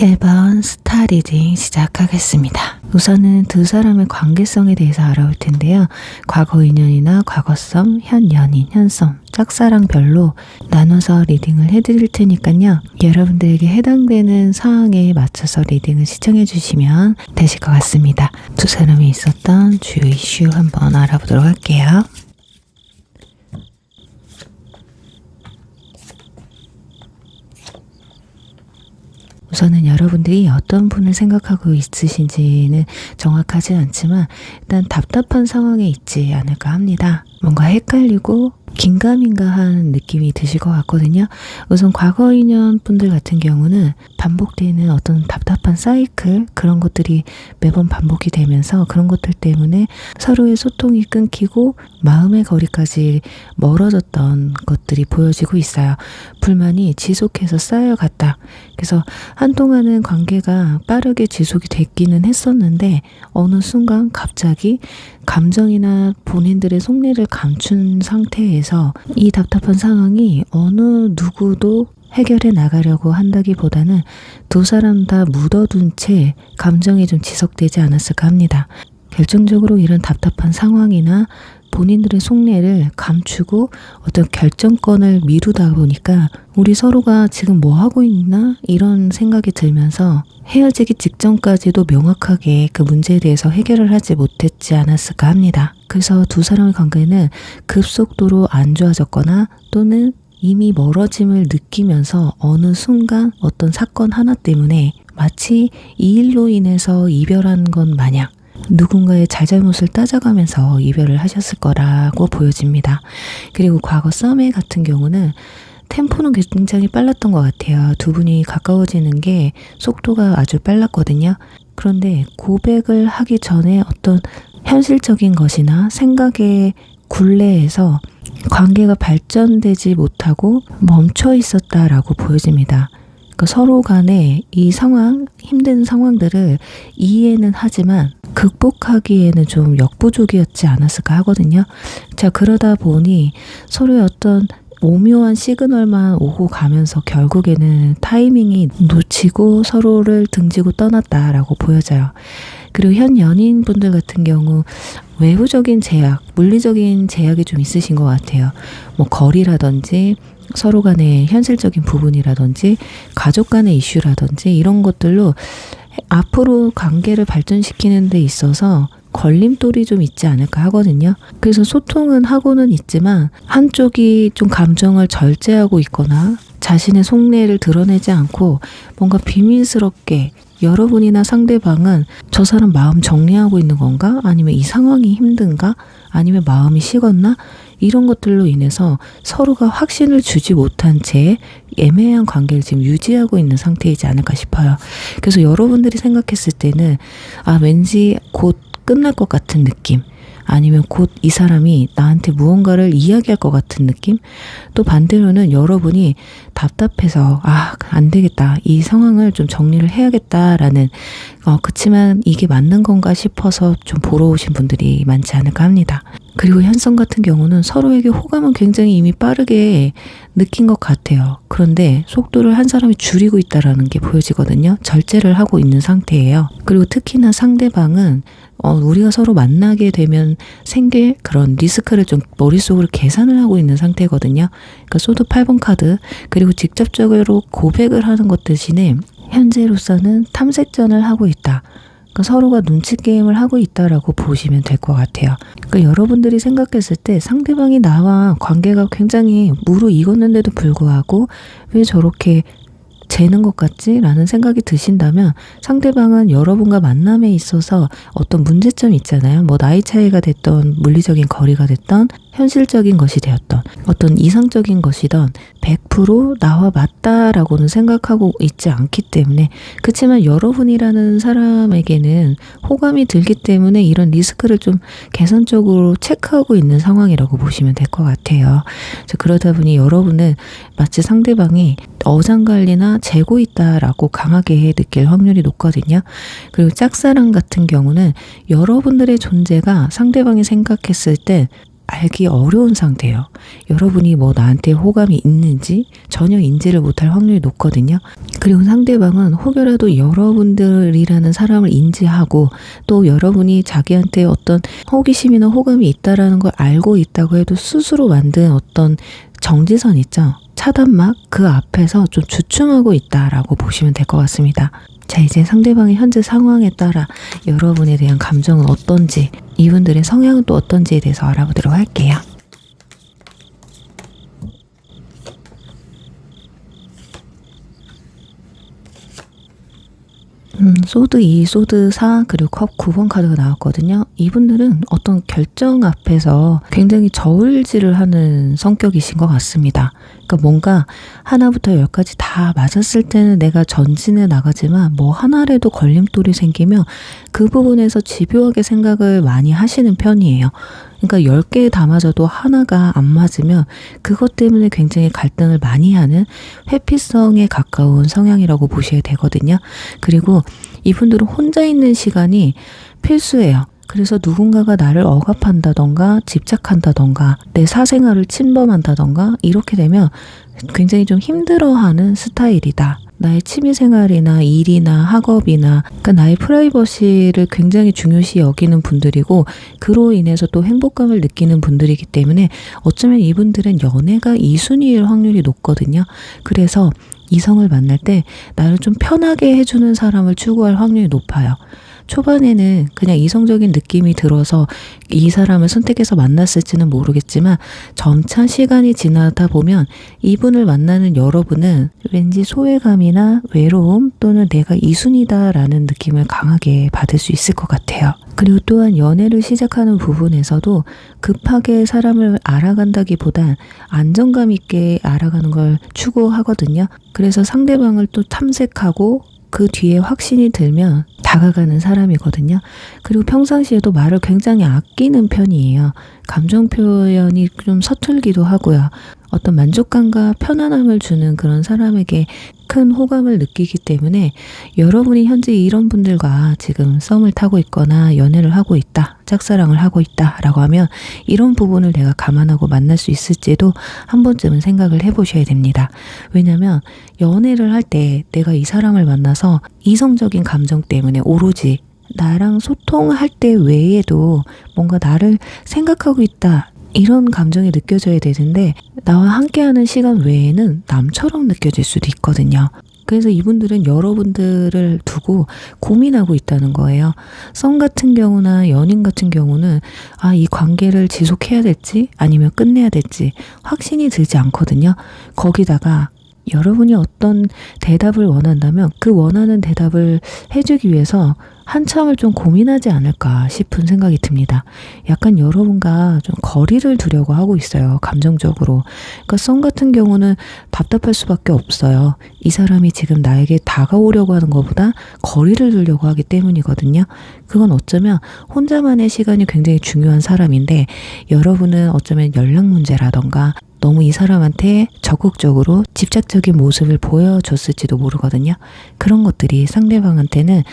1번 스타 리딩 시작하겠습니다. 우선은 두 사람의 관계성에 대해서 알아볼 텐데요. 과거 인연이나 과거썸, 현 연인, 현썸, 짝사랑별로 나눠서 리딩을 해드릴 테니까요. 여러분들에게 해당되는 상황에 맞춰서 리딩을 시청해 주시면 되실 것 같습니다. 두 사람이 있었던 주요 이슈 한번 알아보도록 할게요. 우선은 여러분들이 어떤 분을 생각하고 있으신지는 정확하지 않지만 일단 답답한 상황에 있지 않을까 합니다. 뭔가 헷갈리고 긴가민가한 느낌이 드실 것 같거든요. 우선 과거 인연 분들 같은 경우는 반복되는 어떤 답답한 사이클, 그런 것들이 매번 반복이 되면서 그런 것들 때문에 서로의 소통이 끊기고 마음의 거리까지 멀어졌던 것들이 보여지고 있어요. 불만이 지속해서 쌓여갔다. 그래서 한동안은 관계가 빠르게 지속이 됐기는 했었는데 어느 순간 갑자기 감정이나 본인들의 속내를 감춘 상태에서 이 답답한 상황이 어느 누구도 해결해 나가려고 한다기보다는 두 사람 다 묻어둔 채 감정이 좀 지속되지 않았을까 합니다. 결정적으로 이런 답답한 상황이나 본인들의 속내를 감추고 어떤 결정권을 미루다 보니까 우리 서로가 지금 뭐 하고 있나? 이런 생각이 들면서 헤어지기 직전까지도 명확하게 그 문제에 대해서 해결을 하지 못했지 않았을까 합니다. 그래서 두 사람의 관계는 급속도로 안 좋아졌거나 또는 이미 멀어짐을 느끼면서 어느 순간 어떤 사건 하나 때문에 마치 이 일로 인해서 이별한 건 마냥 누군가의 잘잘못을 따져가면서 이별을 하셨을 거라고 보여집니다. 그리고 과거 썸의 같은 경우는 템포는 굉장히 빨랐던 것 같아요. 두 분이 가까워지는 게 속도가 아주 빨랐거든요. 그런데 고백을 하기 전에 어떤 현실적인 것이나 생각의 굴레에서 관계가 발전되지 못하고 멈춰 있었다라고 보여집니다. 그러니까 서로 간에 이 상황, 힘든 상황들을 이해는 하지만 극복하기에는 좀 역부족이었지 않았을까 하거든요. 자, 그러다 보니 서로의 어떤 오묘한 시그널만 오고 가면서 결국에는 타이밍이 놓치고 서로를 등지고 떠났다라고 보여져요. 그리고 현 연인분들 같은 경우 외부적인 제약, 물리적인 제약이 좀 있으신 것 같아요. 뭐 거리라든지 서로 간의 현실적인 부분이라든지 가족 간의 이슈라든지 이런 것들로 앞으로 관계를 발전시키는 데 있어서 걸림돌이 좀 있지 않을까 하거든요. 그래서 소통은 하고는 있지만 한쪽이 좀 감정을 절제하고 있거나 자신의 속내를 드러내지 않고 뭔가 비밀스럽게 여러분이나 상대방은 저 사람 마음 정리하고 있는 건가? 아니면 이 상황이 힘든가? 아니면 마음이 식었나? 이런 것들로 인해서 서로가 확신을 주지 못한 채 애매한 관계를 지금 유지하고 있는 상태이지 않을까 싶어요. 그래서 여러분들이 생각했을 때는 왠지 곧 끝날 것 같은 느낌, 아니면 곧 이 사람이 나한테 무언가를 이야기할 것 같은 느낌, 또 반대로는 여러분이 답답해서 안 되겠다, 이 상황을 좀 정리를 해야겠다라는 그치만 이게 맞는 건가 싶어서 좀 보러 오신 분들이 많지 않을까 합니다. 그리고 현성 같은 경우는 서로에게 호감은 굉장히 이미 빠르게 느낀 것 같아요. 그런데 속도를 한 사람이 줄이고 있다라는 게 보여지거든요. 절제를 하고 있는 상태예요. 그리고 특히나 상대방은 우리가 서로 만나게 되면 생길 그런 리스크를 좀 머릿속으로 계산을 하고 있는 상태거든요. 그러니까 소드 8번 카드, 그리고 직접적으로 고백을 하는 것 대신에 현재로서는 탐색전을 하고 있다. 그러니까 서로가 눈치 게임을 하고 있다라고 보시면 될 것 같아요. 그러니까 여러분들이 생각했을 때 상대방이 나와 관계가 굉장히 무르익었는데도 불구하고 왜 저렇게 재는 것 같지? 라는 생각이 드신다면 상대방은 여러분과 만남에 있어서 어떤 문제점이 있잖아요. 뭐 나이 차이가 됐던, 물리적인 거리가 됐던, 현실적인 것이 되었던, 어떤 이상적인 것이던 100% 나와 맞다라고는 생각하고 있지 않기 때문에, 그렇지만 여러분이라는 사람에게는 호감이 들기 때문에 이런 리스크를 좀 계산적으로 체크하고 있는 상황이라고 보시면 될 것 같아요. 그러다 보니 여러분은 마치 상대방이 어장관리나 재고 있다라고 강하게 느낄 확률이 높거든요. 그리고 짝사랑 같은 경우는 여러분들의 존재가 상대방이 생각했을 때 알기 어려운 상태예요. 여러분이 뭐 나한테 호감이 있는지 전혀 인지를 못할 확률이 높거든요. 그리고 상대방은 혹여라도 여러분들이라는 사람을 인지하고 또 여러분이 자기한테 어떤 호기심이나 호감이 있다라는 걸 알고 있다고 해도 스스로 만든 어떤 정지선 있죠. 차단막 그 앞에서 좀 주춤하고 있다라고 보시면 될 것 같습니다. 자, 이제 상대방의 현재 상황에 따라 여러분에 대한 감정은 어떤지, 이분들의 성향은 또 어떤지에 대해서 알아보도록 할게요. 소드 2, 소드 4, 그리고 컵 9번 카드가 나왔거든요. 이분들은 어떤 결정 앞에서 굉장히 저울질을 하는 성격이신 것 같습니다. 그러니까 뭔가 하나부터 열까지 다 맞았을 때는 내가 전진해 나가지만 뭐 하나라도 걸림돌이 생기면 그 부분에서 집요하게 생각을 많이 하시는 편이에요. 그러니까 10개 다 맞아도 하나가 안 맞으면 그것 때문에 굉장히 갈등을 많이 하는 회피성에 가까운 성향이라고 보셔야 되거든요. 그리고 이분들은 혼자 있는 시간이 필수예요. 그래서 누군가가 나를 억압한다던가 집착한다던가 내 사생활을 침범한다던가 이렇게 되면 굉장히 좀 힘들어하는 스타일이다. 나의 취미생활이나 일이나 학업이나 그러니까 나의 프라이버시를 굉장히 중요시 여기는 분들이고 그로 인해서 또 행복감을 느끼는 분들이기 때문에 어쩌면 이분들은 연애가 2순위일 확률이 높거든요. 그래서 이성을 만날 때 나를 좀 편하게 해주는 사람을 추구할 확률이 높아요. 초반에는 그냥 이성적인 느낌이 들어서 이 사람을 선택해서 만났을지는 모르겠지만 점차 시간이 지나다 보면 이분을 만나는 여러분은 왠지 소외감이나 외로움 또는 내가 이순이다라는 느낌을 강하게 받을 수 있을 것 같아요. 그리고 또한 연애를 시작하는 부분에서도 급하게 사람을 알아간다기보단 안정감 있게 알아가는 걸 추구하거든요. 그래서 상대방을 또 탐색하고 그 뒤에 확신이 들면 다가가는 사람이거든요. 그리고 평상시에도 말을 굉장히 아끼는 편이에요. 감정 표현이 좀 서툴기도 하고요. 어떤 만족감과 편안함을 주는 그런 사람에게 큰 호감을 느끼기 때문에 여러분이 현재 이런 분들과 지금 썸을 타고 있거나 연애를 하고 있다, 짝사랑을 하고 있다 라고 하면 이런 부분을 내가 감안하고 만날 수 있을지도 한 번쯤은 생각을 해보셔야 됩니다. 왜냐면 연애를 할 때 내가 이 사람을 만나서 이성적인 감정 때문에 오로지 나랑 소통할 때 외에도 뭔가 나를 생각하고 있다 이런 감정이 느껴져야 되는데 나와 함께하는 시간 외에는 남처럼 느껴질 수도 있거든요. 그래서 이분들은 여러분들을 두고 고민하고 있다는 거예요. 썸 같은 경우나 연인 같은 경우는 이 관계를 지속해야 될지 아니면 끝내야 될지 확신이 들지 않거든요. 거기다가 여러분이 어떤 대답을 원한다면 그 원하는 대답을 해주기 위해서 한참을 좀 고민하지 않을까 싶은 생각이 듭니다. 약간 여러분과 좀 거리를 두려고 하고 있어요. 감정적으로. 그러니까 썸 같은 경우는 답답할 수밖에 없어요. 이 사람이 지금 나에게 다가오려고 하는 것보다 거리를 두려고 하기 때문이거든요. 그건 어쩌면 혼자만의 시간이 굉장히 중요한 사람인데 여러분은 어쩌면 연락 문제라던가 너무 이 사람한테 적극적으로 집착적인 모습을 보여줬을지도 모르거든요. 그런 것들이 상대방한테는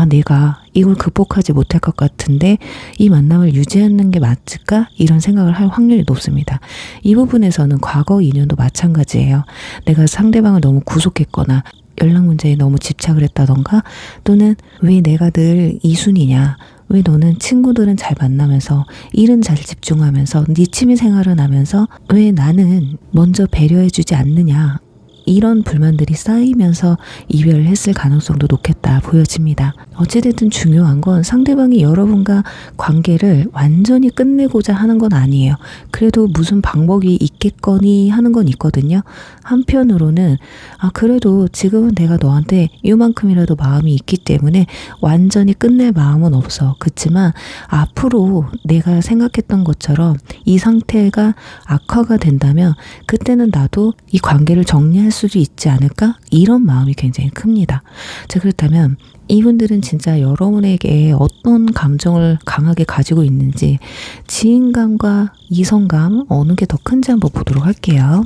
내가 이걸 극복하지 못할 것 같은데 이 만남을 유지하는 게 맞을까? 이런 생각을 할 확률이 높습니다. 이 부분에서는 과거 인연도 마찬가지예요. 내가 상대방을 너무 구속했거나 연락 문제에 너무 집착을 했다던가 또는 왜 내가 늘 이순이냐 왜 너는 친구들은 잘 만나면서 일은 잘 집중하면서 네 취미 생활은 하면서 왜 나는 먼저 배려해주지 않느냐 이런 불만들이 쌓이면서 이별을 했을 가능성도 높겠다 보여집니다. 어찌됐든 중요한 건 상대방이 여러분과 관계를 완전히 끝내고자 하는 건 아니에요. 그래도 무슨 방법이 있겠거니 하는 건 있거든요. 한편으로는 그래도 지금은 내가 너한테 이만큼이라도 마음이 있기 때문에 완전히 끝낼 마음은 없어. 그렇지만 앞으로 내가 생각했던 것처럼 이 상태가 악화가 된다면 그때는 나도 이 관계를 정리할 수도 있지 않을까? 이런 마음이 굉장히 큽니다. 자, 그렇다면 이분들은 진짜 여러분에게 어떤 감정을 강하게 가지고 있는지 지인감과 이성감 어느 게 더 큰지 한번 보도록 할게요.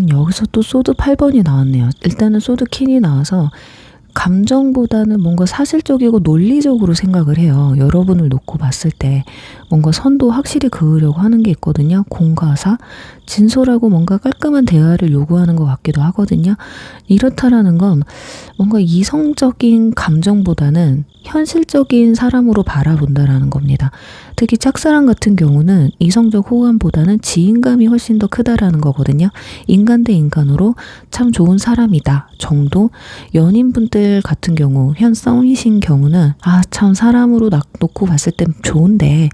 여기서 또 소드 8번이 나왔네요. 일단은 소드 퀸이 나와서 감정보다는 뭔가 사실적이고 논리적으로 생각을 해요. 여러분을 놓고 봤을 때 뭔가 선도 확실히 그으려고 하는 게 있거든요. 공과 사, 진솔하고 뭔가 깔끔한 대화를 요구하는 것 같기도 하거든요. 이렇다라는 건 뭔가 이성적인 감정보다는 현실적인 사람으로 바라본다라는 겁니다. 특히 짝사랑 같은 경우는 이성적 호감보다는 지인감이 훨씬 더 크다라는 거거든요. 인간 대 인간으로 참 좋은 사람이다 정도. 연인분들 같은 경우, 현 썸이신 경우는 참 사람으로 놓고 봤을 땐 좋은데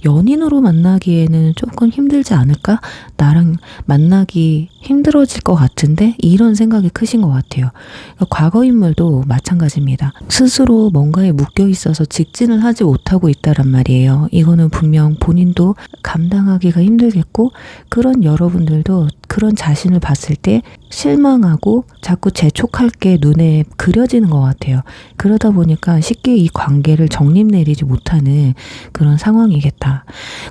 연인으로 만나기에는 조금 힘들지 않을까? 나랑 만나기 힘들어질 것 같은데? 이런 생각이 크신 것 같아요. 과거 인물도 마찬가지입니다. 스스로 뭔가에 묶여 있어서 직진을 하지 못하고 있다란 말이에요. 이거는 분명 본인도 감당하기가 힘들겠고, 그런 여러분들도 그런 자신을 봤을 때 실망하고 자꾸 재촉할 게 눈에 그려지는 것 같아요. 그러다 보니까 쉽게 이 관계를 정립 내리지 못하는 그런 상황이겠다.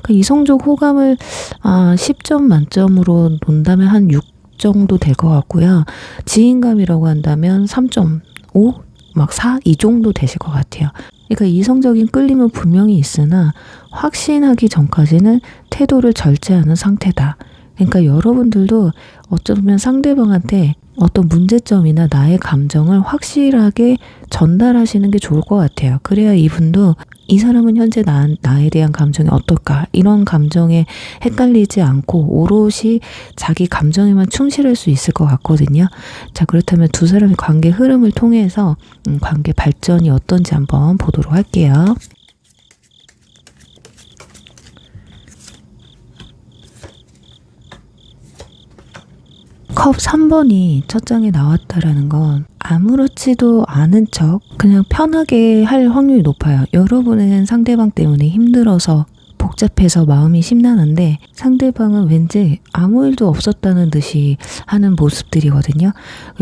그러니까 이성적 호감을 10점 만점으로 논다면 한 6 정도 될 것 같고요. 지인감이라고 한다면 3.5? 막 4? 이 정도 되실 것 같아요. 그러니까 이성적인 끌림은 분명히 있으나 확신하기 전까지는 태도를 절제하는 상태다. 그러니까 여러분들도 어쩌면 상대방한테 어떤 문제점이나 나의 감정을 확실하게 전달하시는 게 좋을 것 같아요. 그래야 이분도 이 사람은 현재 나에 대한 감정이 어떨까? 이런 감정에 헷갈리지 않고 오롯이 자기 감정에만 충실할 수 있을 것 같거든요. 자, 그렇다면 두 사람의 관계 흐름을 통해서 관계 발전이 어떤지 한번 보도록 할게요. 컵 3번이 첫 장에 나왔다라는 건 아무렇지도 않은 척 그냥 편하게 할 확률이 높아요. 여러분은 상대방 때문에 힘들어서 복잡해서 마음이 심란한데 상대방은 왠지 아무 일도 없었다는 듯이 하는 모습들이거든요.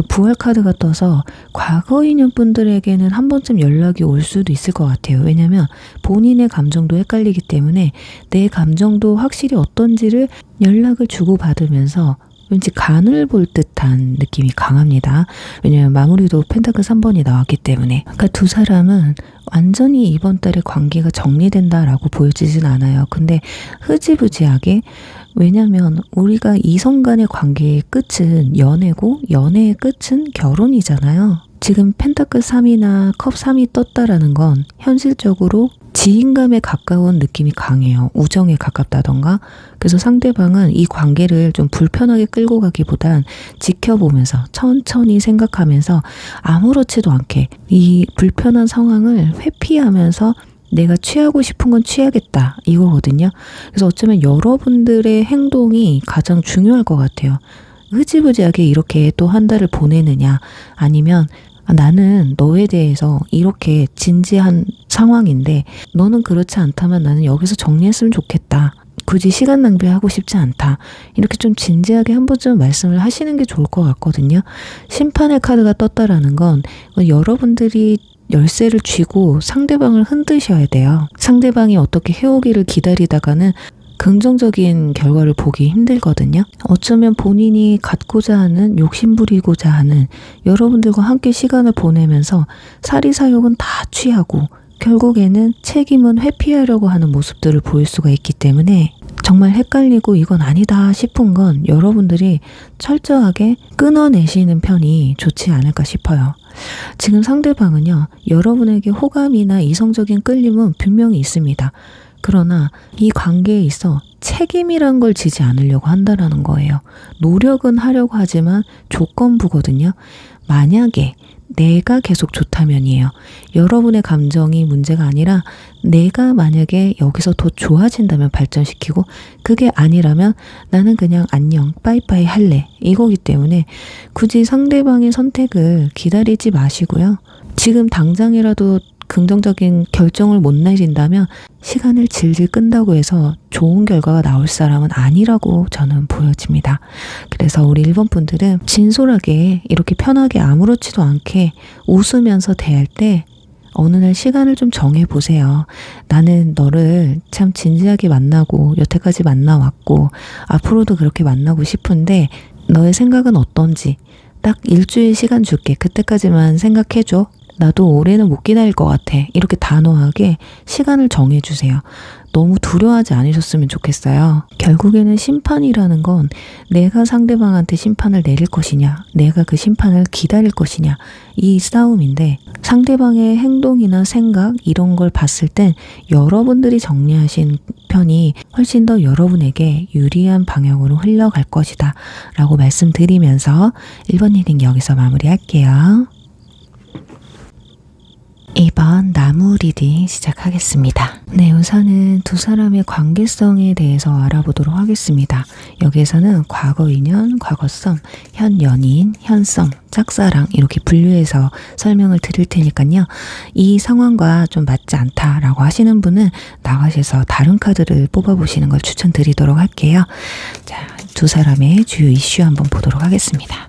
부활 카드가 떠서 과거 인연분들에게는 한 번쯤 연락이 올 수도 있을 것 같아요. 왜냐면 본인의 감정도 헷갈리기 때문에 내 감정도 확실히 어떤지를 연락을 주고받으면서 왠지 간을 볼 듯한 느낌이 강합니다. 왜냐면 마무리도 펜타클 3번이 나왔기 때문에. 그러니까 두 사람은 완전히 이번 달에 관계가 정리된다라고 보여지진 않아요. 근데 흐지부지하게, 왜냐면 우리가 이성 간의 관계의 끝은 연애고 연애의 끝은 결혼이잖아요. 지금 펜타클 3이나 컵 3이 떴다라는 건 현실적으로 지인감에 가까운 느낌이 강해요. 우정에 가깝다던가. 그래서 상대방은 이 관계를 좀 불편하게 끌고 가기보단 지켜보면서 천천히 생각하면서 아무렇지도 않게 이 불편한 상황을 회피하면서 내가 취하고 싶은 건 취하겠다 이거거든요. 그래서 어쩌면 여러분들의 행동이 가장 중요할 것 같아요. 흐지부지하게 이렇게 또 한 달을 보내느냐, 아니면 나는 너에 대해서 이렇게 진지한 상황인데 너는 그렇지 않다면 나는 여기서 정리했으면 좋겠다. 굳이 시간 낭비하고 싶지 않다. 이렇게 좀 진지하게 한 번쯤 말씀을 하시는 게 좋을 것 같거든요. 심판의 카드가 떴다라는 건 여러분들이 열쇠를 쥐고 상대방을 흔드셔야 돼요. 상대방이 어떻게 해오기를 기다리다가는 긍정적인 결과를 보기 힘들거든요. 어쩌면 본인이 갖고자 하는, 욕심부리고자 하는, 여러분들과 함께 시간을 보내면서 사리사욕은 다 취하고 결국에는 책임은 회피하려고 하는 모습들을 보일 수가 있기 때문에 정말 헷갈리고 이건 아니다 싶은 건 여러분들이 철저하게 끊어내시는 편이 좋지 않을까 싶어요. 지금 상대방은요, 여러분에게 호감이나 이성적인 끌림은 분명히 있습니다. 그러나 이 관계에 있어 책임이란 걸 지지 않으려고 한다는 거예요. 노력은 하려고 하지만 조건부거든요. 만약에 내가 계속 좋다면이에요. 여러분의 감정이 문제가 아니라 내가 만약에 여기서 더 좋아진다면 발전시키고, 그게 아니라면 나는 그냥 안녕 빠이빠이 할래 이거기 때문에 굳이 상대방의 선택을 기다리지 마시고요. 지금 당장이라도 긍정적인 결정을 못 내린다면 시간을 질질 끈다고 해서 좋은 결과가 나올 사람은 아니라고 저는 보여집니다. 그래서 우리 1번 분들은 진솔하게 이렇게 편하게 아무렇지도 않게 웃으면서 대할 때 어느 날 시간을 좀 정해보세요. 나는 너를 참 진지하게 만나고 여태까지 만나왔고 앞으로도 그렇게 만나고 싶은데 너의 생각은 어떤지, 딱 일주일 시간 줄게. 그때까지만 생각해줘. 나도 올해는 못 기다릴 것 같아. 이렇게 단호하게 시간을 정해주세요. 너무 두려워하지 않으셨으면 좋겠어요. 결국에는 심판이라는 건 내가 상대방한테 심판을 내릴 것이냐, 내가 그 심판을 기다릴 것이냐, 이 싸움인데, 상대방의 행동이나 생각 이런 걸 봤을 땐 여러분들이 정리하신 편이 훨씬 더 여러분에게 유리한 방향으로 흘러갈 것이다 라고 말씀드리면서 1번 리딩 여기서 마무리할게요. 2번 나무 리딩 시작하겠습니다. 네, 우선은 두 사람의 관계성에 대해서 알아보도록 하겠습니다. 여기에서는 과거 인연, 과거 썸, 현 연인, 현 썸, 짝사랑 이렇게 분류해서 설명을 드릴 테니까요. 이 상황과 좀 맞지 않다라고 하시는 분은 나가셔서 다른 카드를 뽑아보시는 걸 추천드리도록 할게요. 자, 두 사람의 주요 이슈 한번 보도록 하겠습니다.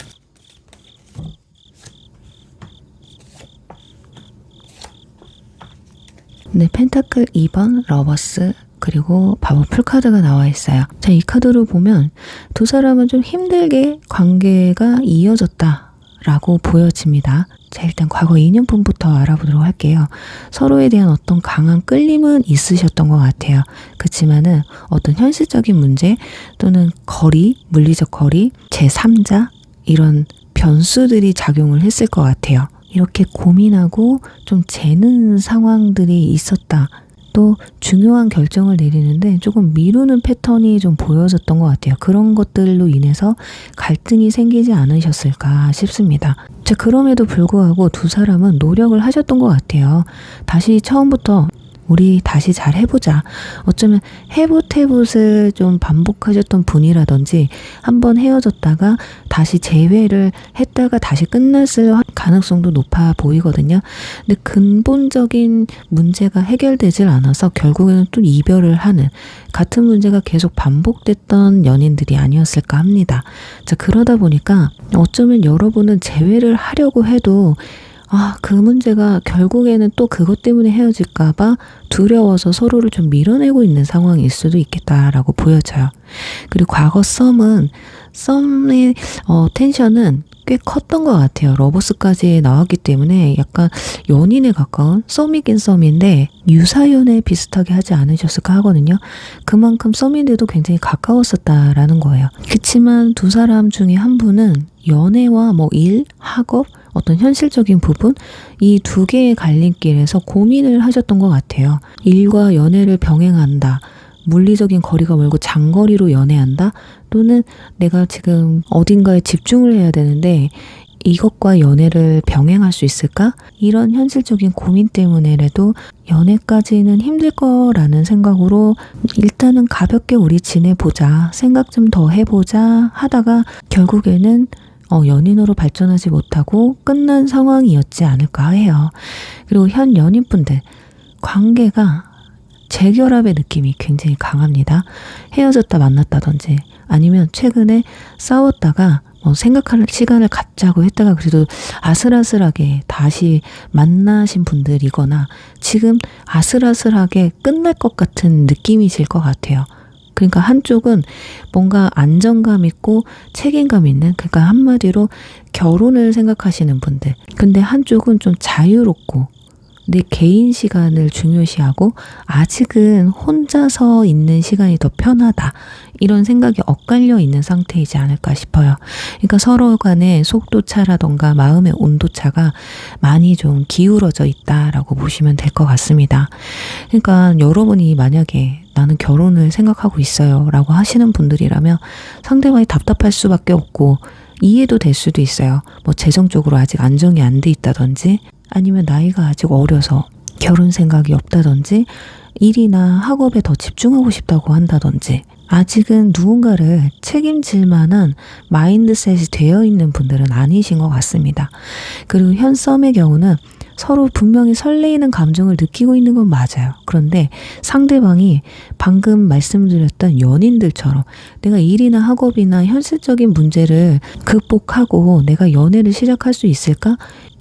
네, 펜타클 2번, 러버스, 그리고 바보 풀카드가 나와 있어요. 자, 이 카드로 보면 두 사람은 좀 힘들게 관계가 이어졌다라고 보여집니다. 자, 일단 과거 인연분부터 알아보도록 할게요. 서로에 대한 어떤 강한 끌림은 있으셨던 것 같아요. 그렇지만은 어떤 현실적인 문제 또는 거리, 물리적 거리, 제3자 이런 변수들이 작용을 했을 것 같아요. 이렇게 고민하고 좀 재는 상황들이 있었다. 또 중요한 결정을 내리는데 조금 미루는 패턴이 좀 보여졌던 것 같아요. 그런 것들로 인해서 갈등이 생기지 않으셨을까 싶습니다. 자, 그럼에도 불구하고 두 사람은 노력을 하셨던 것 같아요. 다시 처음부터 우리 다시 잘 해보자. 어쩌면 해봇해봇을 좀 반복하셨던 분이라든지 한번 헤어졌다가 다시 재회를 했다가 다시 끝났을 가능성도 높아 보이거든요. 근데 근본적인 문제가 해결되질 않아서 결국에는 또 이별을 하는 같은 문제가 계속 반복됐던 연인들이 아니었을까 합니다. 자, 그러다 보니까 어쩌면 여러분은 재회를 하려고 해도 그 문제가 결국에는 또 그것 때문에 헤어질까봐 두려워서 서로를 좀 밀어내고 있는 상황일 수도 있겠다라고 보여져요. 그리고 과거 썸의 텐션은 꽤 컸던 것 같아요. 러버스까지 나왔기 때문에 약간 연인에 가까운 썸이긴 썸인데 유사연애 비슷하게 하지 않으셨을까 하거든요. 그만큼 썸인데도 굉장히 가까웠었다라는 거예요. 그치만 두 사람 중에 한 분은 연애와 일, 학업, 어떤 현실적인 부분 이 두 개의 갈림길에서 고민을 하셨던 것 같아요. 일과 연애를 병행한다. 물리적인 거리가 멀고 장거리로 연애한다. 또는 내가 지금 어딘가에 집중을 해야 되는데 이것과 연애를 병행할 수 있을까? 이런 현실적인 고민 때문에라도 연애까지는 힘들 거라는 생각으로 일단은 가볍게 우리 지내보자. 생각 좀 더 해보자 하다가 결국에는 연인으로 발전하지 못하고 끝난 상황이었지 않을까 해요. 그리고 현 연인분들 관계가 재결합의 느낌이 굉장히 강합니다. 헤어졌다 만났다든지 아니면 최근에 싸웠다가 생각할 시간을 갖자고 했다가 그래도 아슬아슬하게 다시 만나신 분들이거나 지금 아슬아슬하게 끝날 것 같은 느낌이실 것 같아요. 그러니까 한쪽은 뭔가 안정감 있고 책임감 있는, 그러니까 한마디로 결혼을 생각하시는 분들. 근데 한쪽은 좀 자유롭고 내 개인 시간을 중요시하고 아직은 혼자서 있는 시간이 더 편하다. 이런 생각이 엇갈려 있는 상태이지 않을까 싶어요. 그러니까 서로 간의 속도차라던가 마음의 온도차가 많이 좀 기울어져 있다라고 보시면 될 것 같습니다. 그러니까 여러분이 만약에 나는 결혼을 생각하고 있어요 라고 하시는 분들이라면 상대방이 답답할 수밖에 없고 이해도 될 수도 있어요. 재정적으로 아직 안정이 안 돼 있다든지 아니면 나이가 아직 어려서 결혼 생각이 없다든지 일이나 학업에 더 집중하고 싶다고 한다든지 아직은 누군가를 책임질 만한 마인드셋이 되어 있는 분들은 아니신 것 같습니다. 그리고 현 썸의 경우는 서로 분명히 설레이는 감정을 느끼고 있는 건 맞아요. 그런데 상대방이 방금 말씀드렸던 연인들처럼 내가 일이나 학업이나 현실적인 문제를 극복하고 내가 연애를 시작할 수 있을까?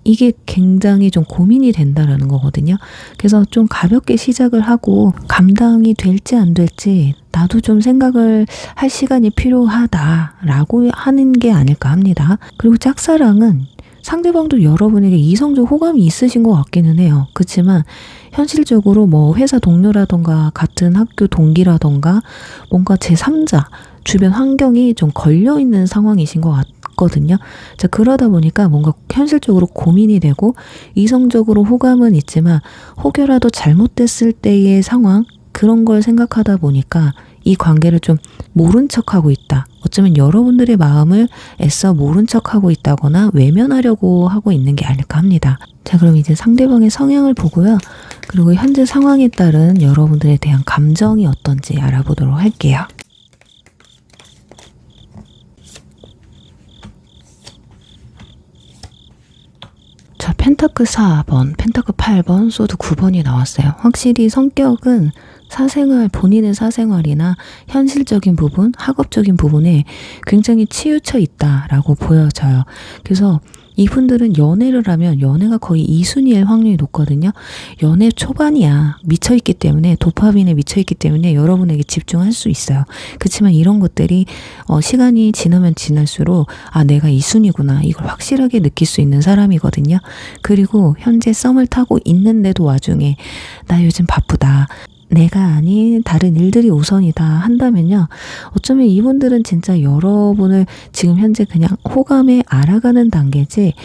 이게 굉장히 좀 고민이 된다라는 거거든요. 그래서 좀 가볍게 시작을 하고 감당이 될지 안 될지 나도 좀 생각을 할 시간이 필요하다라고 하는 게 아닐까 합니다. 그리고 짝사랑은 상대방도 여러분에게 이성적 호감이 있으신 것 같기는 해요. 그렇지만 현실적으로 뭐 회사 동료라던가 같은 학교 동기라던가 뭔가 제3자 주변 환경이 좀 걸려있는 상황이신 것 같거든요. 자, 그러다 보니까 뭔가 현실적으로 고민이 되고 이성적으로 호감은 있지만 혹여라도 잘못됐을 때의 상황, 그런 걸 생각하다 보니까 이 관계를 좀 모른 척하고 있다. 어쩌면 여러분들의 마음을 애써 모른 척하고 있다거나 외면하려고 하고 있는 게 아닐까 합니다. 자, 그럼 이제 상대방의 성향을 보고요. 그리고 현재 상황에 따른 여러분들에 대한 감정이 어떤지 알아보도록 할게요. 자, 펜타클 4번, 펜타클 8번, 소드 9번이 나왔어요. 확실히 성격은 사생활, 본인의 사생활이나 현실적인 부분, 학업적인 부분에 굉장히 치우쳐 있다라고 보여져요. 그래서 이분들은 연애를 하면 연애가 거의 2순위일 확률이 높거든요. 연애 초반이야. 미쳐있기 때문에, 도파민에 미쳐있기 때문에 여러분에게 집중할 수 있어요. 그렇지만 이런 것들이 시간이 지나면 지날수록 내가 2순위구나. 이걸 확실하게 느낄 수 있는 사람이거든요. 그리고 현재 썸을 타고 있는데도 와중에 나 요즘 바쁘다. 내가 아닌 다른 일들이 우선이다 한다면요. 어쩌면 이분들은 진짜 여러분을 지금 현재 그냥 호감에 알아가는 단계지,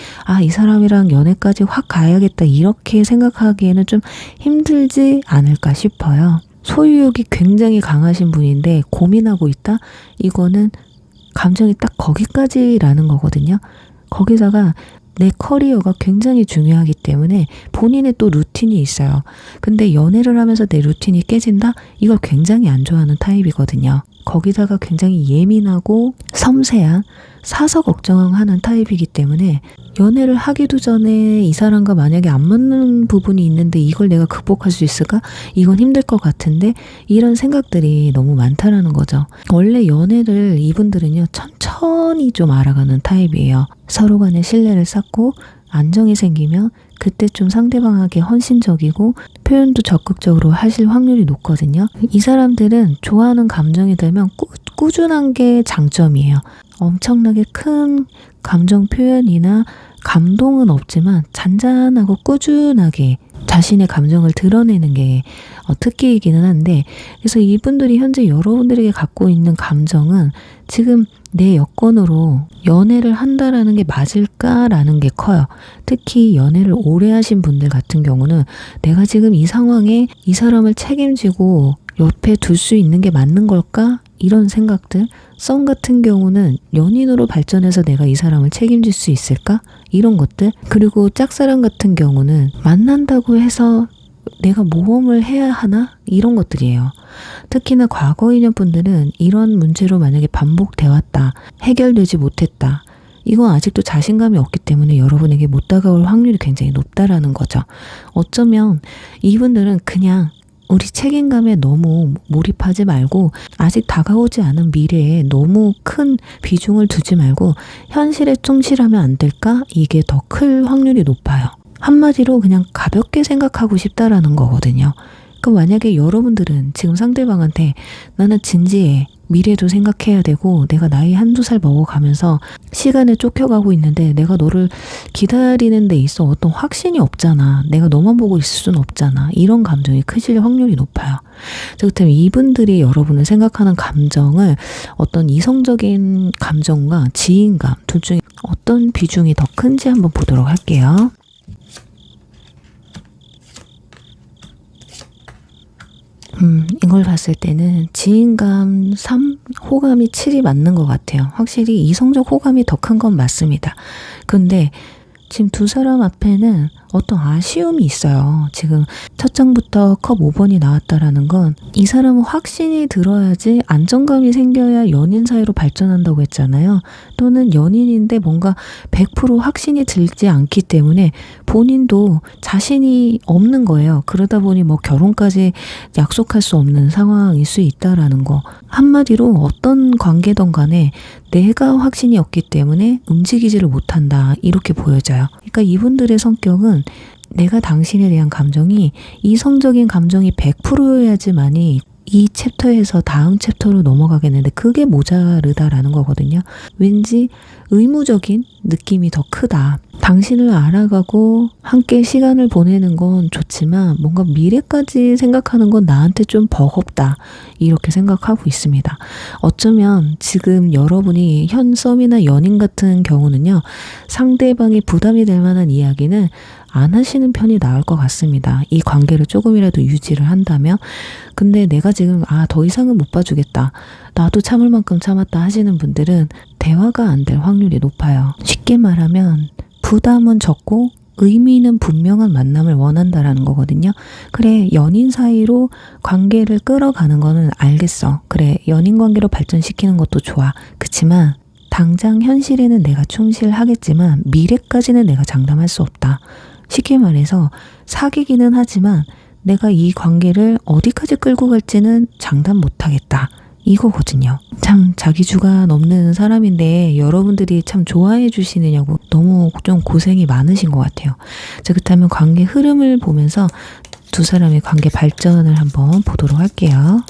이 사람이랑 연애까지 확 가야겠다 이렇게 생각하기에는 좀 힘들지 않을까 싶어요. 소유욕이 굉장히 강하신 분인데 고민하고 있다? 이거는 감정이 딱 거기까지라는 거거든요. 거기다가 내 커리어가 굉장히 중요하기 때문에 본인의 또 루틴이 있어요. 근데 연애를 하면서 내 루틴이 깨진다? 이걸 굉장히 안 좋아하는 타입이거든요. 거기다가 굉장히 예민하고 섬세한 사서 걱정하는 타입이기 때문에 연애를 하기도 전에 이 사람과 만약에 안 맞는 부분이 있는데 이걸 내가 극복할 수 있을까? 이건 힘들 것 같은데 이런 생각들이 너무 많다라는 거죠. 원래 연애를 이분들은요 천천히 좀 알아가는 타입이에요. 서로 간에 신뢰를 쌓고 안정이 생기면 그때 좀 상대방에게 헌신적이고 표현도 적극적으로 하실 확률이 높거든요. 이 사람들은 좋아하는 감정이 들면 꾸준한 게 장점이에요. 엄청나게 큰 감정 표현이나 감동은 없지만 잔잔하고 꾸준하게 자신의 감정을 드러내는 게 특기이기는 한데, 그래서 이분들이 현재 여러분들에게 갖고 있는 감정은 지금 내 여건으로 연애를 한다라는 게 맞을까라는 게 커요. 특히 연애를 오래 하신 분들 같은 경우는 내가 지금 이 상황에 이 사람을 책임지고 옆에 둘 수 있는 게 맞는 걸까? 이런 생각들. 썸 같은 경우는 연인으로 발전해서 내가 이 사람을 책임질 수 있을까? 이런 것들. 그리고 짝사랑 같은 경우는 만난다고 해서 내가 모험을 해야 하나? 이런 것들이에요. 특히나 과거 인연분들은 이런 문제로 만약에 반복되어 왔다. 해결되지 못했다. 이건 아직도 자신감이 없기 때문에 여러분에게 못 다가올 확률이 굉장히 높다라는 거죠. 어쩌면 이분들은 그냥 우리 책임감에 너무 몰입하지 말고 아직 다가오지 않은 미래에 너무 큰 비중을 두지 말고 현실에 충실하면 안 될까? 이게 더 클 확률이 높아요. 한마디로 그냥 가볍게 생각하고 싶다라는 거거든요. 그럼 만약에 여러분들은 지금 상대방한테 나는 진지해, 미래도 생각해야 되고 내가 나이 한두 살 먹어가면서 시간에 쫓겨가고 있는데 내가 너를 기다리는 데 있어 어떤 확신이 없잖아. 내가 너만 보고 있을 수는 없잖아. 이런 감정이 크실 확률이 높아요. 그렇다면 이분들이 여러분을 생각하는 감정을 어떤 이성적인 감정과 지인감 둘 중에 어떤 비중이 더 큰지 한번 보도록 할게요. 이걸 봤을 때는 지인감 3, 호감이 7이 맞는 것 같아요. 확실히 이성적 호감이 더 큰 건 맞습니다. 근데 지금 두 사람 앞에는 어떤 아쉬움이 있어요. 지금 첫 장부터 컵 5번이 나왔다라는 건 이 사람은 확신이 들어야지 안정감이 생겨야 연인 사이로 발전한다고 했잖아요. 또는 연인인데 뭔가 100% 확신이 들지 않기 때문에 본인도 자신이 없는 거예요. 그러다 보니 뭐 결혼까지 약속할 수 없는 상황일 수 있다라는 거. 한마디로 어떤 관계든 간에 내가 확신이 없기 때문에 움직이지를 못한다. 이렇게 보여져요. 그러니까 이분들의 성격은 내가 당신에 대한 감정이 이성적인 감정이 100%여야지만이 이 챕터에서 다음 챕터로 넘어가겠는데 그게 모자르다라는 거거든요. 왠지 의무적인 느낌이 더 크다. 당신을 알아가고 함께 시간을 보내는 건 좋지만 뭔가 미래까지 생각하는 건 나한테 좀 버겁다. 이렇게 생각하고 있습니다. 어쩌면 지금 여러분이 현 썸이나 연인 같은 경우는요. 상대방이 부담이 될 만한 이야기는 안 하시는 편이 나을 것 같습니다. 이 관계를 조금이라도 유지를 한다면. 근데 내가 지금 더 이상은 못 봐주겠다. 나도 참을 만큼 참았다 하시는 분들은 대화가 안 될 확률이 높아요. 쉽게 말하면 부담은 적고 의미는 분명한 만남을 원한다라는 거거든요. 그래, 연인 사이로 관계를 끌어가는 거는 알겠어. 그래, 연인 관계로 발전시키는 것도 좋아. 그치만 당장 현실에는 내가 충실하겠지만 미래까지는 내가 장담할 수 없다. 쉽게 말해서 사귀기는 하지만 내가 이 관계를 어디까지 끌고 갈지는 장담 못하겠다. 이거거든요. 참 자기 주관 없는 사람인데 여러분들이 참 좋아해 주시느냐고 너무 좀 고생이 많으신 것 같아요. 자, 그렇다면 관계 흐름을 보면서 두 사람의 관계 발전을 한번 보도록 할게요.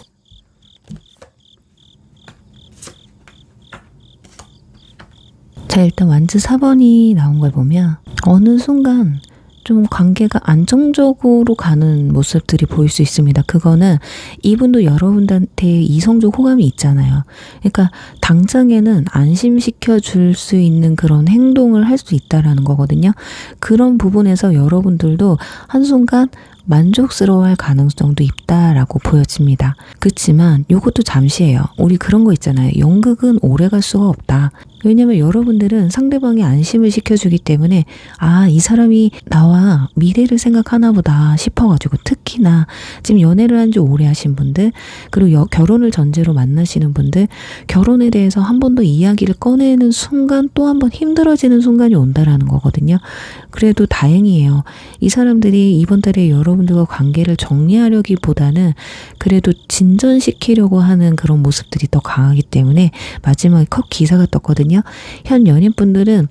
자, 일단 완즈 4번이 나온 걸 보면 어느 순간 좀 관계가 안정적으로 가는 모습들이 보일 수 있습니다. 그거는 이분도 여러분한테 이성적 호감이 있잖아요. 그러니까 당장에는 안심시켜 줄 수 있는 그런 행동을 할 수 있다라는 거거든요. 그런 부분에서 여러분들도 한순간 만족스러워할 가능성도 있다라고 보여집니다. 그렇지만 이것도 잠시예요. 우리 그런 거 있잖아요. 연극은 오래 갈 수가 없다. 왜냐면 여러분들은 상대방이 안심을 시켜주기 때문에 이 사람이 나와 미래를 생각하나 보다 싶어가지고, 특히나 지금 연애를 한 지 오래 하신 분들, 그리고 결혼을 전제로 만나시는 분들, 결혼에 대해서 한 번 더 이야기를 꺼내는 순간 또 한 번 힘들어지는 순간이 온다라는 거거든요. 그래도 다행이에요. 이 사람들이 이번 달에 여러분들과 관계를 정리하려기보다는 그래도 진전시키려고 하는 그런 모습들이 더 강하기 때문에 마지막에 컵 기사가 떴거든요. 현 연인분들은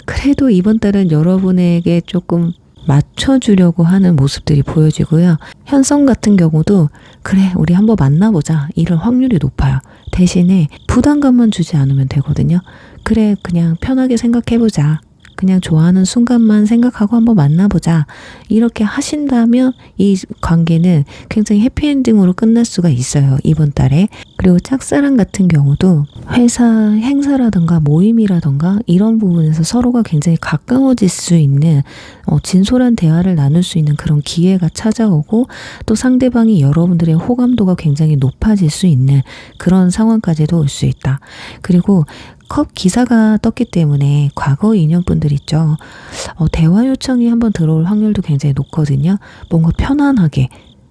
그래도 이번 달은 여러분에게 조금 맞춰주려고 하는 모습들이 보여지고요. 현성 같은 경우도 그래, 우리 한번 만나보자 이럴 확률이 높아요. 대신에 부담감만 주지 않으면 되거든요. 그래, 그냥 편하게 생각해보자. 그냥 좋아하는 순간만 생각하고 한번 만나보자. 이렇게 하신다면 이 관계는 굉장히 해피엔딩으로 끝날 수가 있어요. 이번 달에. 그리고 짝사랑 같은 경우도 회사 행사라던가 모임이라던가 이런 부분에서 서로가 굉장히 가까워질 수 있는 진솔한 대화를 나눌 수 있는 그런 기회가 찾아오고, 또 상대방이 여러분들의 호감도가 굉장히 높아질 수 있는 그런 상황까지도 올 수 있다. 그리고 컵 기사가 떴기 때문에 과거 인연분들 있죠. 대화 요청이 한번 들어올 확률도 굉장히 높거든요. 뭔가 편안하게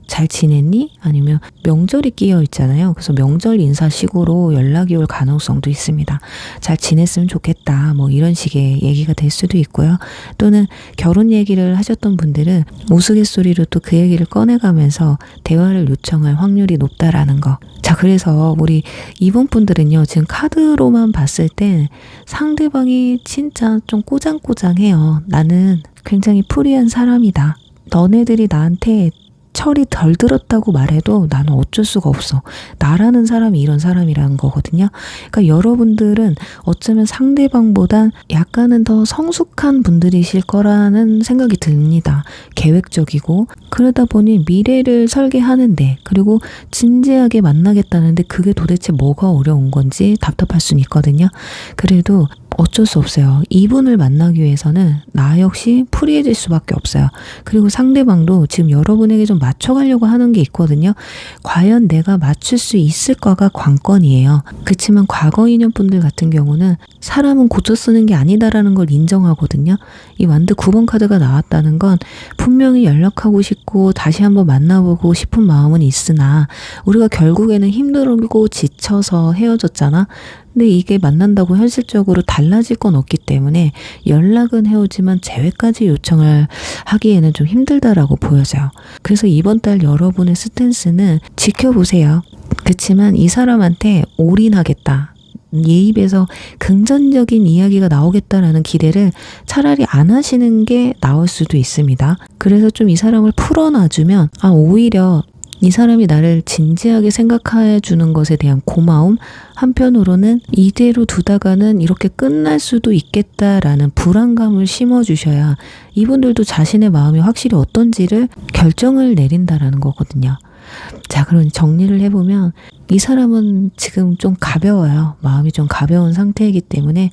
잘 지냈니? 아니면 명절이 끼어 있잖아요. 그래서 명절 인사식으로 연락이 올 가능성도 있습니다. 잘 지냈으면 좋겠다. 뭐 이런 식의 얘기가 될 수도 있고요. 또는 결혼 얘기를 하셨던 분들은 우스갯소리로 또 그 얘기를 꺼내가면서 대화를 요청할 확률이 높다라는 거. 자, 그래서 우리 이분 분들은요, 지금 카드로만 봤을 땐 상대방이 진짜 좀 꼬장꼬장해요. 나는 굉장히 프리한 사람이다. 너네들이 나한테 철이 덜 들었다고 말해도 나는 어쩔 수가 없어. 나라는 사람이 이런 사람이라는 거거든요. 그러니까 여러분들은 어쩌면 상대방보단 약간은 더 성숙한 분들이실 거라는 생각이 듭니다. 계획적이고, 그러다 보니 미래를 설계하는데, 그리고 진지하게 만나겠다는데 그게 도대체 뭐가 어려운 건지 답답할 수는 있거든요. 그래도 어쩔 수 없어요. 이분을 만나기 위해서는 나 역시 프리해질 수밖에 없어요. 그리고 상대방도 지금 여러분에게 좀 맞춰가려고 하는 게 있거든요. 과연 내가 맞출 수 있을까가 관건이에요. 그렇지만 과거 인연분들 같은 경우는 사람은 고쳐 쓰는 게 아니다라는 걸 인정하거든요. 이 완드 9번 카드가 나왔다는 건 분명히 연락하고 싶고 다시 한번 만나보고 싶은 마음은 있으나 우리가 결국에는 힘들고 지쳐서 헤어졌잖아. 근데 이게 만난다고 현실적으로 달라질 건 없기 때문에 연락은 해오지만 재회까지 요청을 하기에는 좀 힘들다라고 보여져요. 그래서 이번 달 여러분의 스탠스는 지켜보세요. 그렇지만 이 사람한테 올인하겠다. 얘 입에서 긍정적인 이야기가 나오겠다라는 기대를 차라리 안 하시는 게 나을 수도 있습니다. 그래서 좀 이 사람을 풀어놔주면 오히려 이 사람이 나를 진지하게 생각해 주는 것에 대한 고마움, 한편으로는 이대로 두다가는 이렇게 끝날 수도 있겠다라는 불안감을 심어주셔야 이분들도 자신의 마음이 확실히 어떤지를 결정을 내린다라는 거거든요. 자, 그럼 정리를 해보면 이 사람은 지금 좀 가벼워요. 마음이 좀 가벼운 상태이기 때문에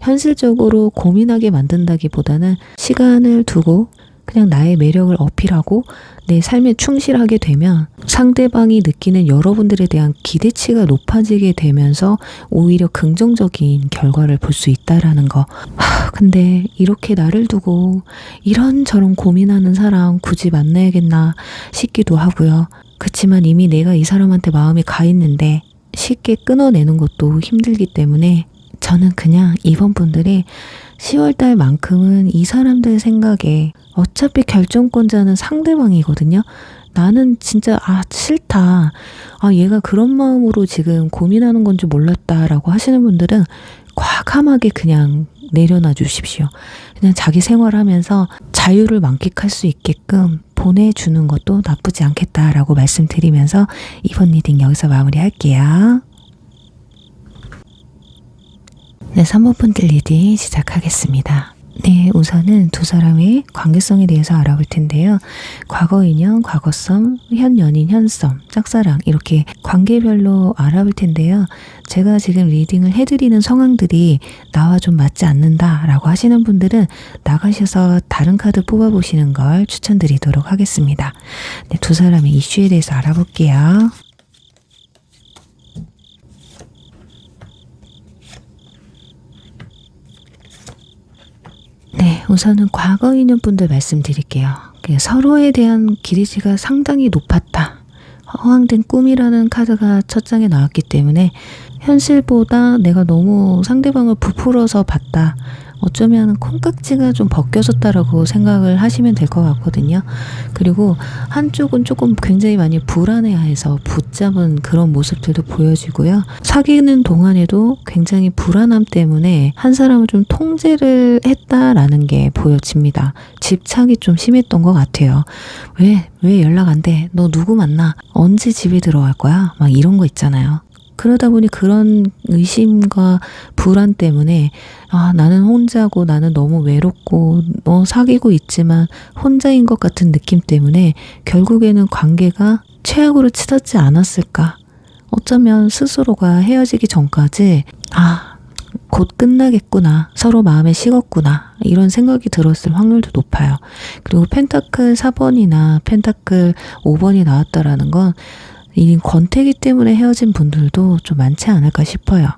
현실적으로 고민하게 만든다기보다는 시간을 두고 그냥 나의 매력을 어필하고 내 삶에 충실하게 되면 상대방이 느끼는 여러분들에 대한 기대치가 높아지게 되면서 오히려 긍정적인 결과를 볼 수 있다라는 거. 근데 이렇게 나를 두고 이런저런 고민하는 사람 굳이 만나야겠나 싶기도 하고요. 그치만 이미 내가 이 사람한테 마음이 가 있는데 쉽게 끊어내는 것도 힘들기 때문에 저는 그냥 이번 분들이 10월달만큼은 이 사람들 생각에 어차피 결정권자는 상대방이거든요. 나는 진짜 싫다. 얘가 그런 마음으로 지금 고민하는 건 줄 몰랐다라고 하시는 분들은 과감하게 그냥 내려놔 주십시오. 그냥 자기 생활하면서 자유를 만끽할 수 있게끔 보내주는 것도 나쁘지 않겠다라고 말씀드리면서 이번 리딩 여기서 마무리할게요. 네, 3번 분들 리딩 시작하겠습니다. 네, 우선은 두 사람의 관계성에 대해서 알아볼 텐데요. 과거 인연, 과거썸, 현 연인, 현썸, 짝사랑 이렇게 관계별로 알아볼 텐데요. 제가 지금 리딩을 해드리는 상황들이 나와 좀 맞지 않는다라고 하시는 분들은 나가셔서 다른 카드 뽑아보시는 걸 추천드리도록 하겠습니다. 네, 두 사람의 이슈에 대해서 알아볼게요. 네, 우선은 과거 인연 분들 말씀드릴게요. 서로에 대한 기대치가 상당히 높았다. 허황된 꿈이라는 카드가 첫 장에 나왔기 때문에 현실보다 내가 너무 상대방을 부풀어서 봤다. 어쩌면 콩깍지가 좀 벗겨졌다라고 생각을 하시면 될 것 같거든요. 그리고 한쪽은 조금 굉장히 많이 불안해해서 붙잡은 그런 모습들도 보여지고요. 사귀는 동안에도 굉장히 불안함 때문에 한 사람을 좀 통제를 했다라는 게 보여집니다. 집착이 좀 심했던 것 같아요. 왜 연락 안 돼? 너 누구 만나? 언제 집에 들어갈 거야? 막 이런 거 있잖아요. 그러다 보니 그런 의심과 불안 때문에 나는 혼자고 나는 너무 외롭고 사귀고 있지만 혼자인 것 같은 느낌 때문에 결국에는 관계가 최악으로 치닫지 않았을까. 어쩌면 스스로가 헤어지기 전까지 곧 끝나겠구나. 서로 마음에 식었구나. 이런 생각이 들었을 확률도 높아요. 그리고 펜타클 4번이나 펜타클 5번이 나왔다라는 건 이 권태기 때문에 헤어진 분들도 좀 많지 않을까 싶어요.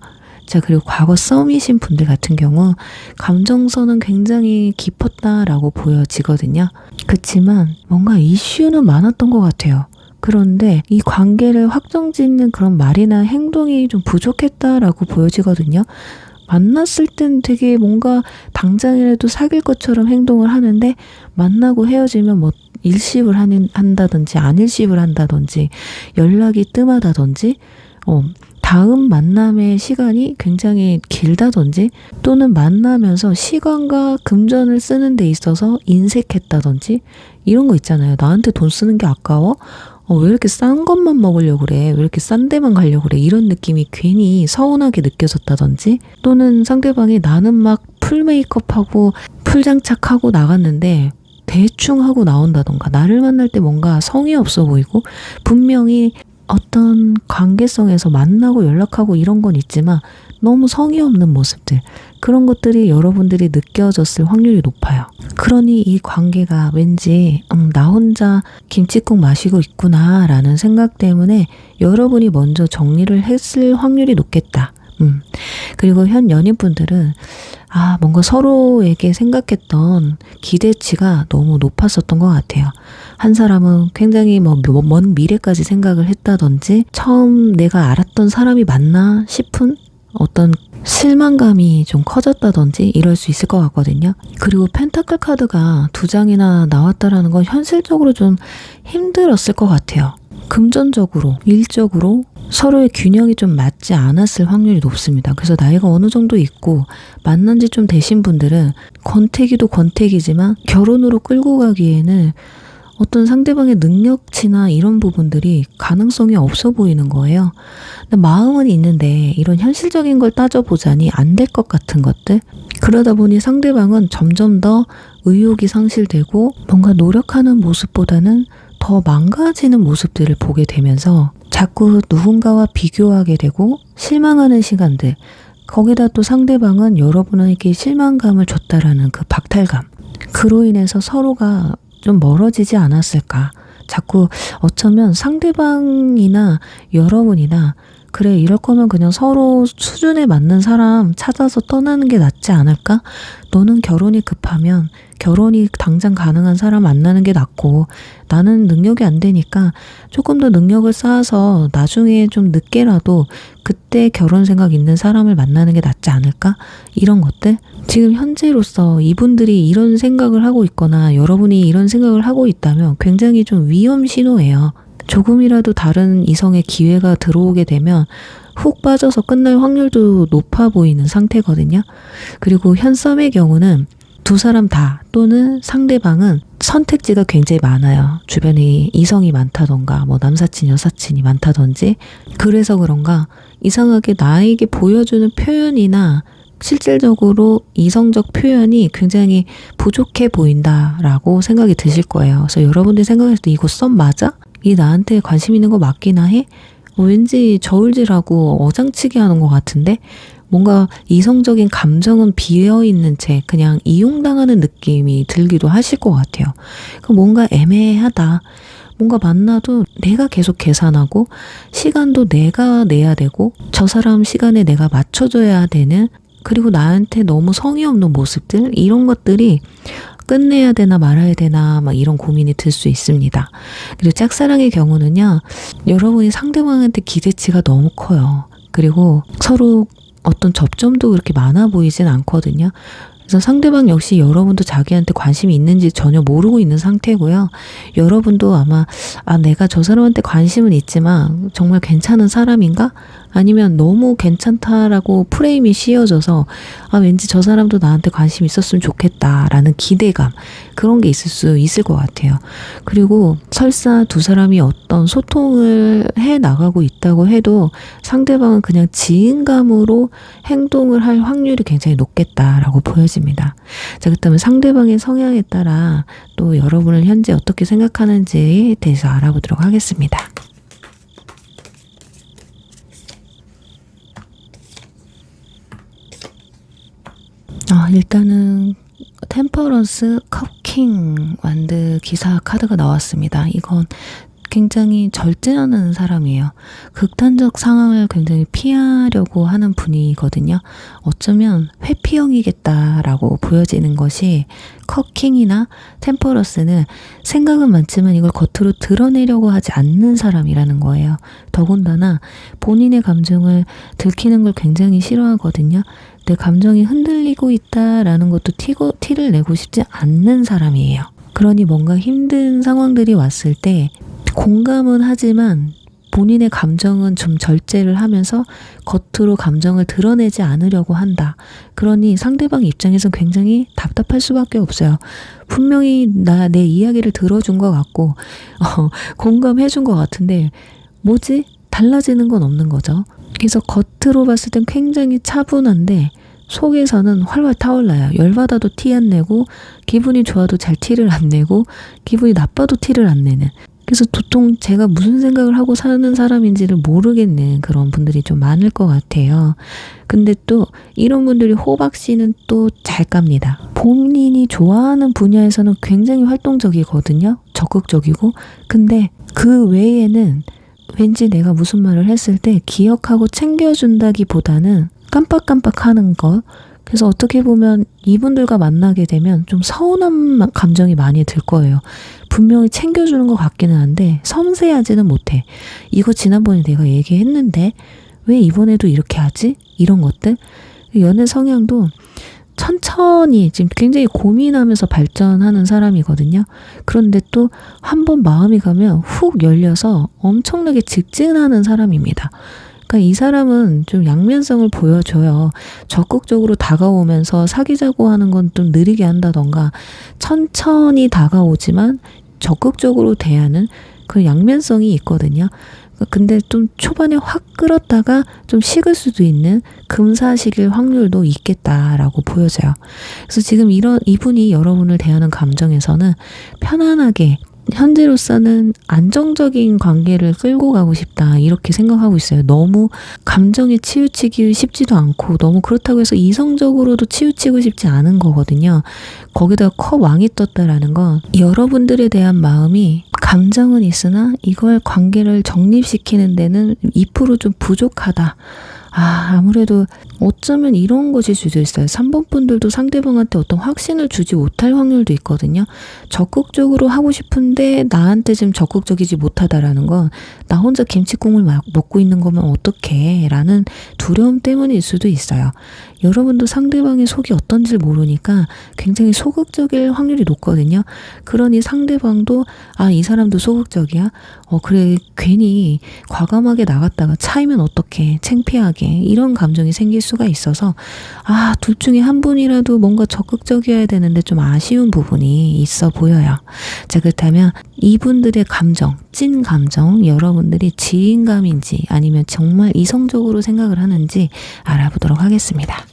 자, 그리고 과거 썸이신 분들 같은 경우 감정선은 굉장히 깊었다라고 보여지거든요. 그렇지만 뭔가 이슈는 많았던 것 같아요. 그런데 이 관계를 확정짓는 그런 말이나 행동이 좀 부족했다라고 보여지거든요. 만났을 땐 되게 뭔가 당장이라도 사귈 것처럼 행동을 하는데 만나고 헤어지면 일십을 한다든지 안 일십을 한다든지 연락이 뜸하다든지 다음 만남의 시간이 굉장히 길다든지 또는 만나면서 시간과 금전을 쓰는 데 있어서 인색했다든지 이런 거 있잖아요. 나한테 돈 쓰는 게 아까워? 왜 이렇게 싼 것만 먹으려고 그래? 왜 이렇게 싼 데만 가려고 그래? 이런 느낌이 괜히 서운하게 느껴졌다든지 또는 상대방이 나는 막 풀 메이크업하고 풀 장착하고 나갔는데 대충 하고 나온다던가 나를 만날 때 뭔가 성의 없어 보이고 분명히 어떤 관계성에서 만나고 연락하고 이런 건 있지만 너무 성의 없는 모습들 그런 것들이 여러분들이 느껴졌을 확률이 높아요. 그러니 이 관계가 왠지 나 혼자 김칫국 마시고 있구나 라는 생각 때문에 여러분이 먼저 정리를 했을 확률이 높겠다. 그리고 현 연인분들은 뭔가 서로에게 생각했던 기대치가 너무 높았었던 것 같아요. 한 사람은 굉장히 먼 미래까지 생각을 했다든지 처음 내가 알았던 사람이 맞나 싶은 어떤 실망감이 좀 커졌다든지 이럴 수 있을 것 같거든요. 그리고 펜타클 카드가 2장이나 나왔다라는 건 현실적으로 좀 힘들었을 것 같아요. 금전적으로, 일적으로 서로의 균형이 좀 맞지 않았을 확률이 높습니다. 그래서 나이가 어느 정도 있고 만난 지 좀 되신 분들은 권태기도 권태기지만 결혼으로 끌고 가기에는 어떤 상대방의 능력치나 이런 부분들이 가능성이 없어 보이는 거예요. 근데 마음은 있는데 이런 현실적인 걸 따져보자니 안 될 것 같은 것들. 그러다 보니 상대방은 점점 더 의욕이 상실되고 뭔가 노력하는 모습보다는 더 망가지는 모습들을 보게 되면서 자꾸 누군가와 비교하게 되고 실망하는 시간들, 거기다 또 상대방은 여러분에게 실망감을 줬다라는 그 박탈감, 그로 인해서 서로가 좀 멀어지지 않았을까. 자꾸 어쩌면 상대방이나 여러분이나 그래 이럴 거면 그냥 서로 수준에 맞는 사람 찾아서 떠나는 게 낫지 않을까? 너는 결혼이 급하면 결혼이 당장 가능한 사람 만나는 게 낫고 나는 능력이 안 되니까 조금 더 능력을 쌓아서 나중에 좀 늦게라도 그때 결혼 생각 있는 사람을 만나는 게 낫지 않을까? 이런 것들. 지금 현재로서 이분들이 이런 생각을 하고 있거나 여러분이 이런 생각을 하고 있다면 굉장히 좀 위험 신호예요. 조금이라도 다른 이성의 기회가 들어오게 되면 훅 빠져서 끝날 확률도 높아 보이는 상태거든요. 그리고 현썸의 경우는 두 사람 다 또는 상대방은 선택지가 굉장히 많아요. 주변에 이성이 많다던가 뭐 남사친 여사친이 많다던지. 그래서 그런가 이상하게 나에게 보여주는 표현이나 실질적으로 이성적 표현이 굉장히 부족해 보인다라고 생각이 드실 거예요. 그래서 여러분들 생각했을 때 이거 썸 맞아? 이 나한테 관심 있는 거 맞기나 해? 왠지 저울질하고 어장치게 하는 것 같은데 뭔가 이성적인 감정은 비어있는 채 그냥 이용당하는 느낌이 들기도 하실 것 같아요. 뭔가 애매하다. 뭔가 만나도 내가 계속 계산하고 시간도 내가 내야 되고 저 사람 시간에 내가 맞춰줘야 되는, 그리고 나한테 너무 성의 없는 모습들, 이런 것들이 끝내야 되나 말아야 되나 막 이런 고민이 들 수 있습니다. 그리고 짝사랑의 경우는요, 여러분이 상대방한테 기대치가 너무 커요. 그리고 서로 어떤 접점도 그렇게 많아 보이진 않거든요. 그래서 상대방 역시 여러분도 자기한테 관심이 있는지 전혀 모르고 있는 상태고요. 여러분도 아마 내가 저 사람한테 관심은 있지만 정말 괜찮은 사람인가? 아니면 너무 괜찮다라고 프레임이 씌워져서 왠지 저 사람도 나한테 관심 있었으면 좋겠다라는 기대감, 그런 게 있을 수 있을 것 같아요. 그리고 설사 두 사람이 어떤 소통을 해 나가고 있다고 해도 상대방은 그냥 지인감으로 행동을 할 확률이 굉장히 높겠다라고 보여집니다. 자, 그렇다면 상대방의 성향에 따라 또 여러분을 현재 어떻게 생각하는지에 대해서 알아보도록 하겠습니다. 일단은 템퍼런스 컵킹 완드 기사 카드가 나왔습니다. 이건 굉장히 절제하는 사람이에요. 극단적 상황을 굉장히 피하려고 하는 분이거든요. 어쩌면 회피형이겠다라고 보여지는 것이 컵킹이나 템퍼런스는 생각은 많지만 이걸 겉으로 드러내려고 하지 않는 사람이라는 거예요. 더군다나 본인의 감정을 들키는 걸 굉장히 싫어하거든요. 내 감정이 흔들리고 있다라는 것도 티를 내고 싶지 않는 사람이에요. 그러니 뭔가 힘든 상황들이 왔을 때 공감은 하지만 본인의 감정은 좀 절제를 하면서 겉으로 감정을 드러내지 않으려고 한다. 그러니 상대방 입장에선 굉장히 답답할 수밖에 없어요. 분명히 내 이야기를 들어준 것 같고 공감해 준 것 같은데 뭐지? 달라지는 건 없는 거죠. 그래서 겉으로 봤을 땐 굉장히 차분한데 속에서는 활활 타올라요. 열받아도 티 안 내고 기분이 좋아도 잘 티를 안 내고 기분이 나빠도 티를 안 내는, 그래서 도통 제가 무슨 생각을 하고 사는 사람인지를 모르겠는 그런 분들이 좀 많을 것 같아요. 근데 또 이런 분들이 호박씨는 또 잘 깝니다. 본인이 좋아하는 분야에서는 굉장히 활동적이거든요. 적극적이고. 근데 그 외에는 왠지 내가 무슨 말을 했을 때 기억하고 챙겨준다기보다는 깜빡깜빡하는 것. 그래서 어떻게 보면 이분들과 만나게 되면 좀 서운한 감정이 많이 들 거예요. 분명히 챙겨주는 것 같기는 한데 섬세하지는 못해. 이거 지난번에 내가 얘기했는데 왜 이번에도 이렇게 하지? 이런 것들. 연애 성향도 천천히 지금 굉장히 고민하면서 발전하는 사람이거든요. 그런데 또 한 번 마음이 가면 훅 열려서 엄청나게 직진하는 사람입니다. 그러니까 이 사람은 좀 양면성을 보여줘요. 적극적으로 다가오면서 사귀자고 하는 건 좀 느리게 한다던가 천천히 다가오지만 적극적으로 대하는 그 양면성이 있거든요. 근데 좀 초반에 확 끌었다가 좀 식을 수도 있는 금사식일 확률도 있겠다라고 보여져요. 그래서 지금 이분이 여러분을 대하는 감정에서는 편안하게 현재로서는 안정적인 관계를 끌고 가고 싶다 이렇게 생각하고 있어요. 너무 감정에 치우치기 쉽지도 않고 너무 그렇다고 해서 이성적으로도 치우치고 싶지 않은 거거든요. 거기다가 컵 왕이 떴다라는 건 여러분들에 대한 마음이 감정은 있으나 이걸 관계를 정립시키는 데는 2% 좀 부족하다. 아무래도 어쩌면 이런 것일 수도 있어요. 3번 분들도 상대방한테 어떤 확신을 주지 못할 확률도 있거든요. 적극적으로 하고 싶은데 나한테 지금 적극적이지 못하다라는 건 나 혼자 김치국물 먹고 있는 거면 어떡해 라는 두려움 때문일 수도 있어요. 여러분도 상대방의 속이 어떤지 모르니까 굉장히 소극적일 확률이 높거든요. 그러니 상대방도 이 사람도 소극적이야? 그래 괜히 과감하게 나갔다가 차이면 어떡해 창피하게 이런 감정이 생길 수가 있어서 둘 중에 한 분이라도 뭔가 적극적이어야 되는데 좀 아쉬운 부분이 있어 보여요. 자, 그렇다면 이분들의 감정, 찐 감정 여러분들이 지인감인지 아니면 정말 이성적으로 생각을 하는지 알아보도록 하겠습니다.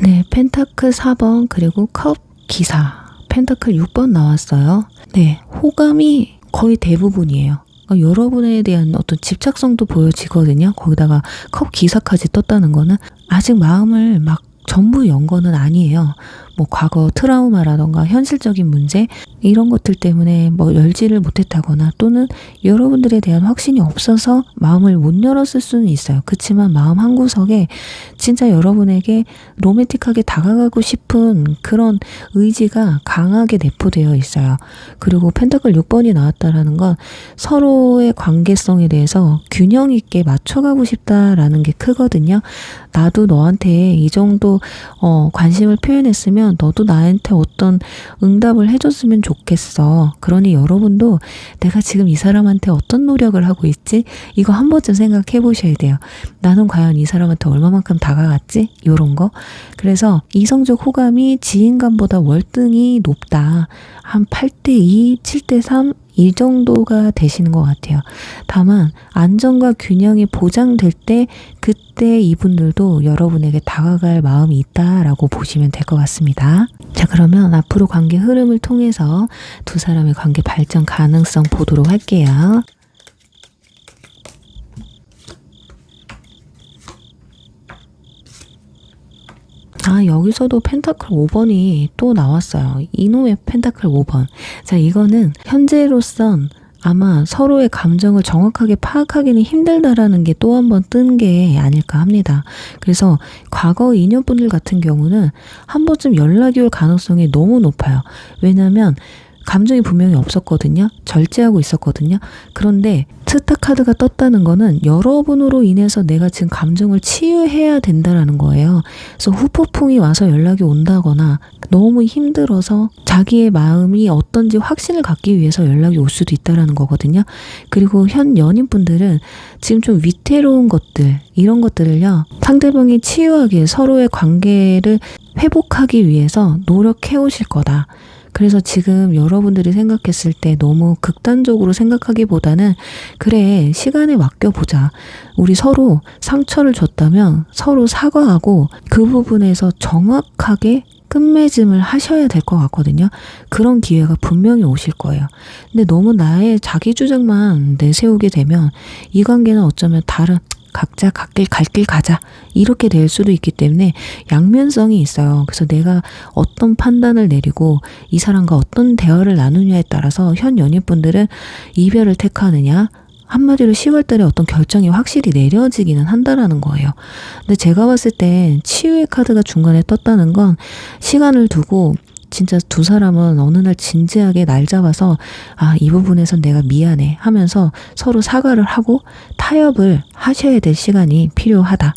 네, 펜타클 4번 그리고 컵 기사 펜타클 6번 나왔어요. 네, 호감이 거의 대부분이에요. 여러분에 대한 어떤 집착성도 보여지거든요. 거기다가 컵 기사까지 떴다는 거는 아직 마음을 막 전부 연 거는 아니에요. 뭐 과거 트라우마라던가 현실적인 문제 이런 것들 때문에 뭐 열지를 못했다거나 또는 여러분들에 대한 확신이 없어서 마음을 못 열었을 수는 있어요. 그렇지만 마음 한구석에 진짜 여러분에게 로맨틱하게 다가가고 싶은 그런 의지가 강하게 내포되어 있어요. 그리고 펜타클 6번이 나왔다라는 건 서로의 관계성에 대해서 균형 있게 맞춰가고 싶다라는 게 크거든요. 나도 너한테 이 정도 관심을 표현했으면 너도 나한테 어떤 응답을 해줬으면 좋겠어. 그러니 여러분도 내가 지금 이 사람한테 어떤 노력을 하고 있지? 이거 한 번쯤 생각해 보셔야 돼요. 나는 과연 이 사람한테 얼마만큼 다가갔지? 이런 거. 그래서 이성적 호감이 지인감보다 월등히 높다. 한 8대2, 7대3 이 정도가 되시는 것 같아요. 다만 안정과 균형이 보장될 때 그때 이분들도 여러분에게 다가갈 마음이 있다라고 보시면 될 것 같습니다. 자, 그러면 앞으로 관계 흐름을 통해서 두 사람의 관계 발전 가능성 보도록 할게요. 여기서도 펜타클 5번이 또 나왔어요. 이놈의 펜타클 5번. 자, 이거는 현재로선 아마 서로의 감정을 정확하게 파악하기는 힘들다라는 게 또 한 번 뜬 게 아닐까 합니다. 그래서 과거 인연분들 같은 경우는 한 번쯤 연락이 올 가능성이 너무 높아요. 왜냐면 감정이 분명히 없었거든요. 절제하고 있었거든요. 그런데 스타 카드가 떴다는 거는 여러분으로 인해서 내가 지금 감정을 치유해야 된다라는 거예요. 그래서 후폭풍이 와서 연락이 온다거나 너무 힘들어서 자기의 마음이 어떤지 확신을 갖기 위해서 연락이 올 수도 있다라는 거거든요. 그리고 현 연인분들은 지금 좀 위태로운 것들 이런 것들을요. 상대방이 치유하기 위해 서로의 관계를 회복하기 위해서 노력해 오실 거다. 그래서 지금 여러분들이 생각했을 때 너무 극단적으로 생각하기보다는 그래 시간에 맡겨보자. 우리 서로 상처를 줬다면 서로 사과하고 그 부분에서 정확하게 끝맺음을 하셔야 될 것 같거든요. 그런 기회가 분명히 오실 거예요. 근데 너무 나의 자기 주장만 내세우게 되면 이 관계는 어쩌면 다른 각자 갈 길 가자 이렇게 될 수도 있기 때문에 양면성이 있어요. 그래서 내가 어떤 판단을 내리고 이 사람과 어떤 대화를 나누냐에 따라서 현 연인분들은 이별을 택하느냐 한마디로 10월달에 어떤 결정이 확실히 내려지기는 한다라는 거예요. 근데 제가 봤을 땐 치유의 카드가 중간에 떴다는 건 시간을 두고 진짜 두 사람은 어느 날 진지하게 날 잡아서 이 부분에선 내가 미안해 하면서 서로 사과를 하고 타협을 하셔야 될 시간이 필요하다.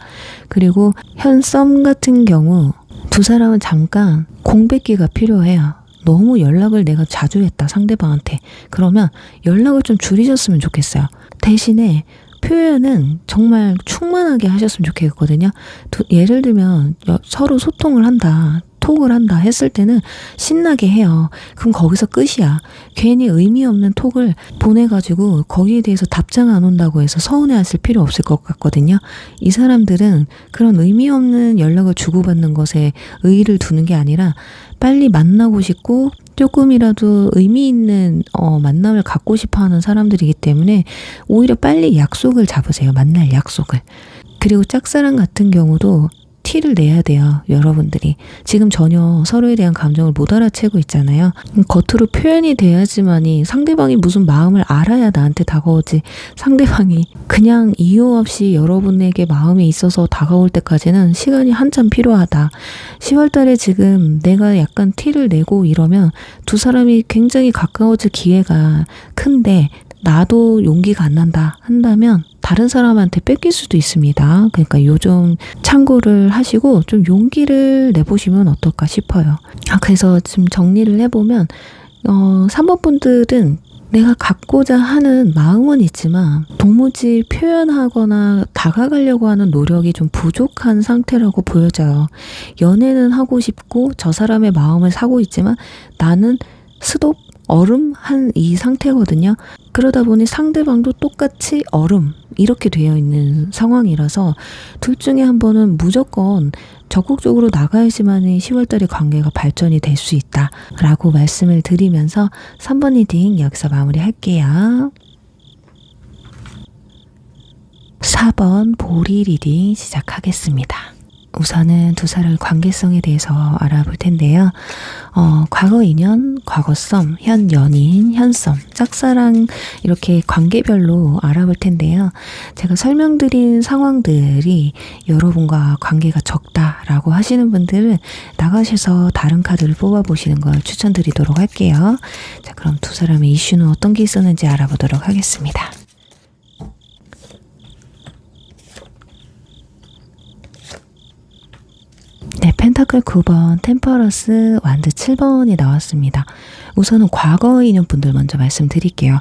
그리고 현 썸 같은 경우 두 사람은 잠깐 공백기가 필요해요. 너무 연락을 내가 자주 했다 상대방한테. 그러면 연락을 좀 줄이셨으면 좋겠어요. 대신에 표현은 정말 충만하게 하셨으면 좋겠거든요. 예를 들면 서로 소통을 한다, 톡을 한다 했을 때는 신나게 해요. 그럼 거기서 끝이야. 괜히 의미 없는 톡을 보내가지고 거기에 대해서 답장 안 온다고 해서 서운해하실 필요 없을 것 같거든요. 이 사람들은 그런 의미 없는 연락을 주고받는 것에 의의를 두는 게 아니라 빨리 만나고 싶고 조금이라도 의미 있는 만남을 갖고 싶어 하는 사람들이기 때문에 오히려 빨리 약속을 잡으세요. 만날 약속을. 그리고 짝사랑 같은 경우도 티를 내야 돼요. 여러분들이. 지금 전혀 서로에 대한 감정을 못 알아채고 있잖아요. 겉으로 표현이 돼야지만이 상대방이 무슨 마음을 알아야 나한테 다가오지. 상대방이 그냥 이유 없이 여러분에게 마음이 있어서 다가올 때까지는 시간이 한참 필요하다. 10월 달에 지금 내가 약간 티를 내고 이러면 두 사람이 굉장히 가까워질 기회가 큰데 나도 용기가 안 난다 한다면 다른 사람한테 뺏길 수도 있습니다. 그러니까 요즘 참고를 하시고 좀 용기를 내보시면 어떨까 싶어요. 그래서 지금 정리를 해보면 3번 분들은 내가 갖고자 하는 마음은 있지만 도무지 표현하거나 다가가려고 하는 노력이 좀 부족한 상태라고 보여져요. 연애는 하고 싶고 저 사람의 마음을 사고 있지만 나는 스톱 얼음한 이 상태거든요. 그러다 보니 상대방도 똑같이 얼음 이렇게 되어 있는 상황이라서 둘 중에 한 번은 무조건 적극적으로 나가야지만이 10월달에 관계가 발전이 될 수 있다 라고 말씀을 드리면서 3번 리딩 여기서 마무리할게요. 4번 보리 리딩 시작하겠습니다. 우선은 두 사람의 관계성에 대해서 알아볼 텐데요. 과거 인연, 과거 썸, 현 연인, 현 썸, 짝사랑 이렇게 관계별로 알아볼 텐데요. 제가 설명드린 상황들이 여러분과 관계가 적다라고 하시는 분들은 나가셔서 다른 카드를 뽑아보시는 걸 추천드리도록 할게요. 자, 그럼 두 사람의 이슈는 어떤 게 있었는지 알아보도록 하겠습니다. 네, 펜타클 9번, 템퍼러스, 완드 7번이 나왔습니다. 우선은 과거 인연 분들 먼저 말씀드릴게요.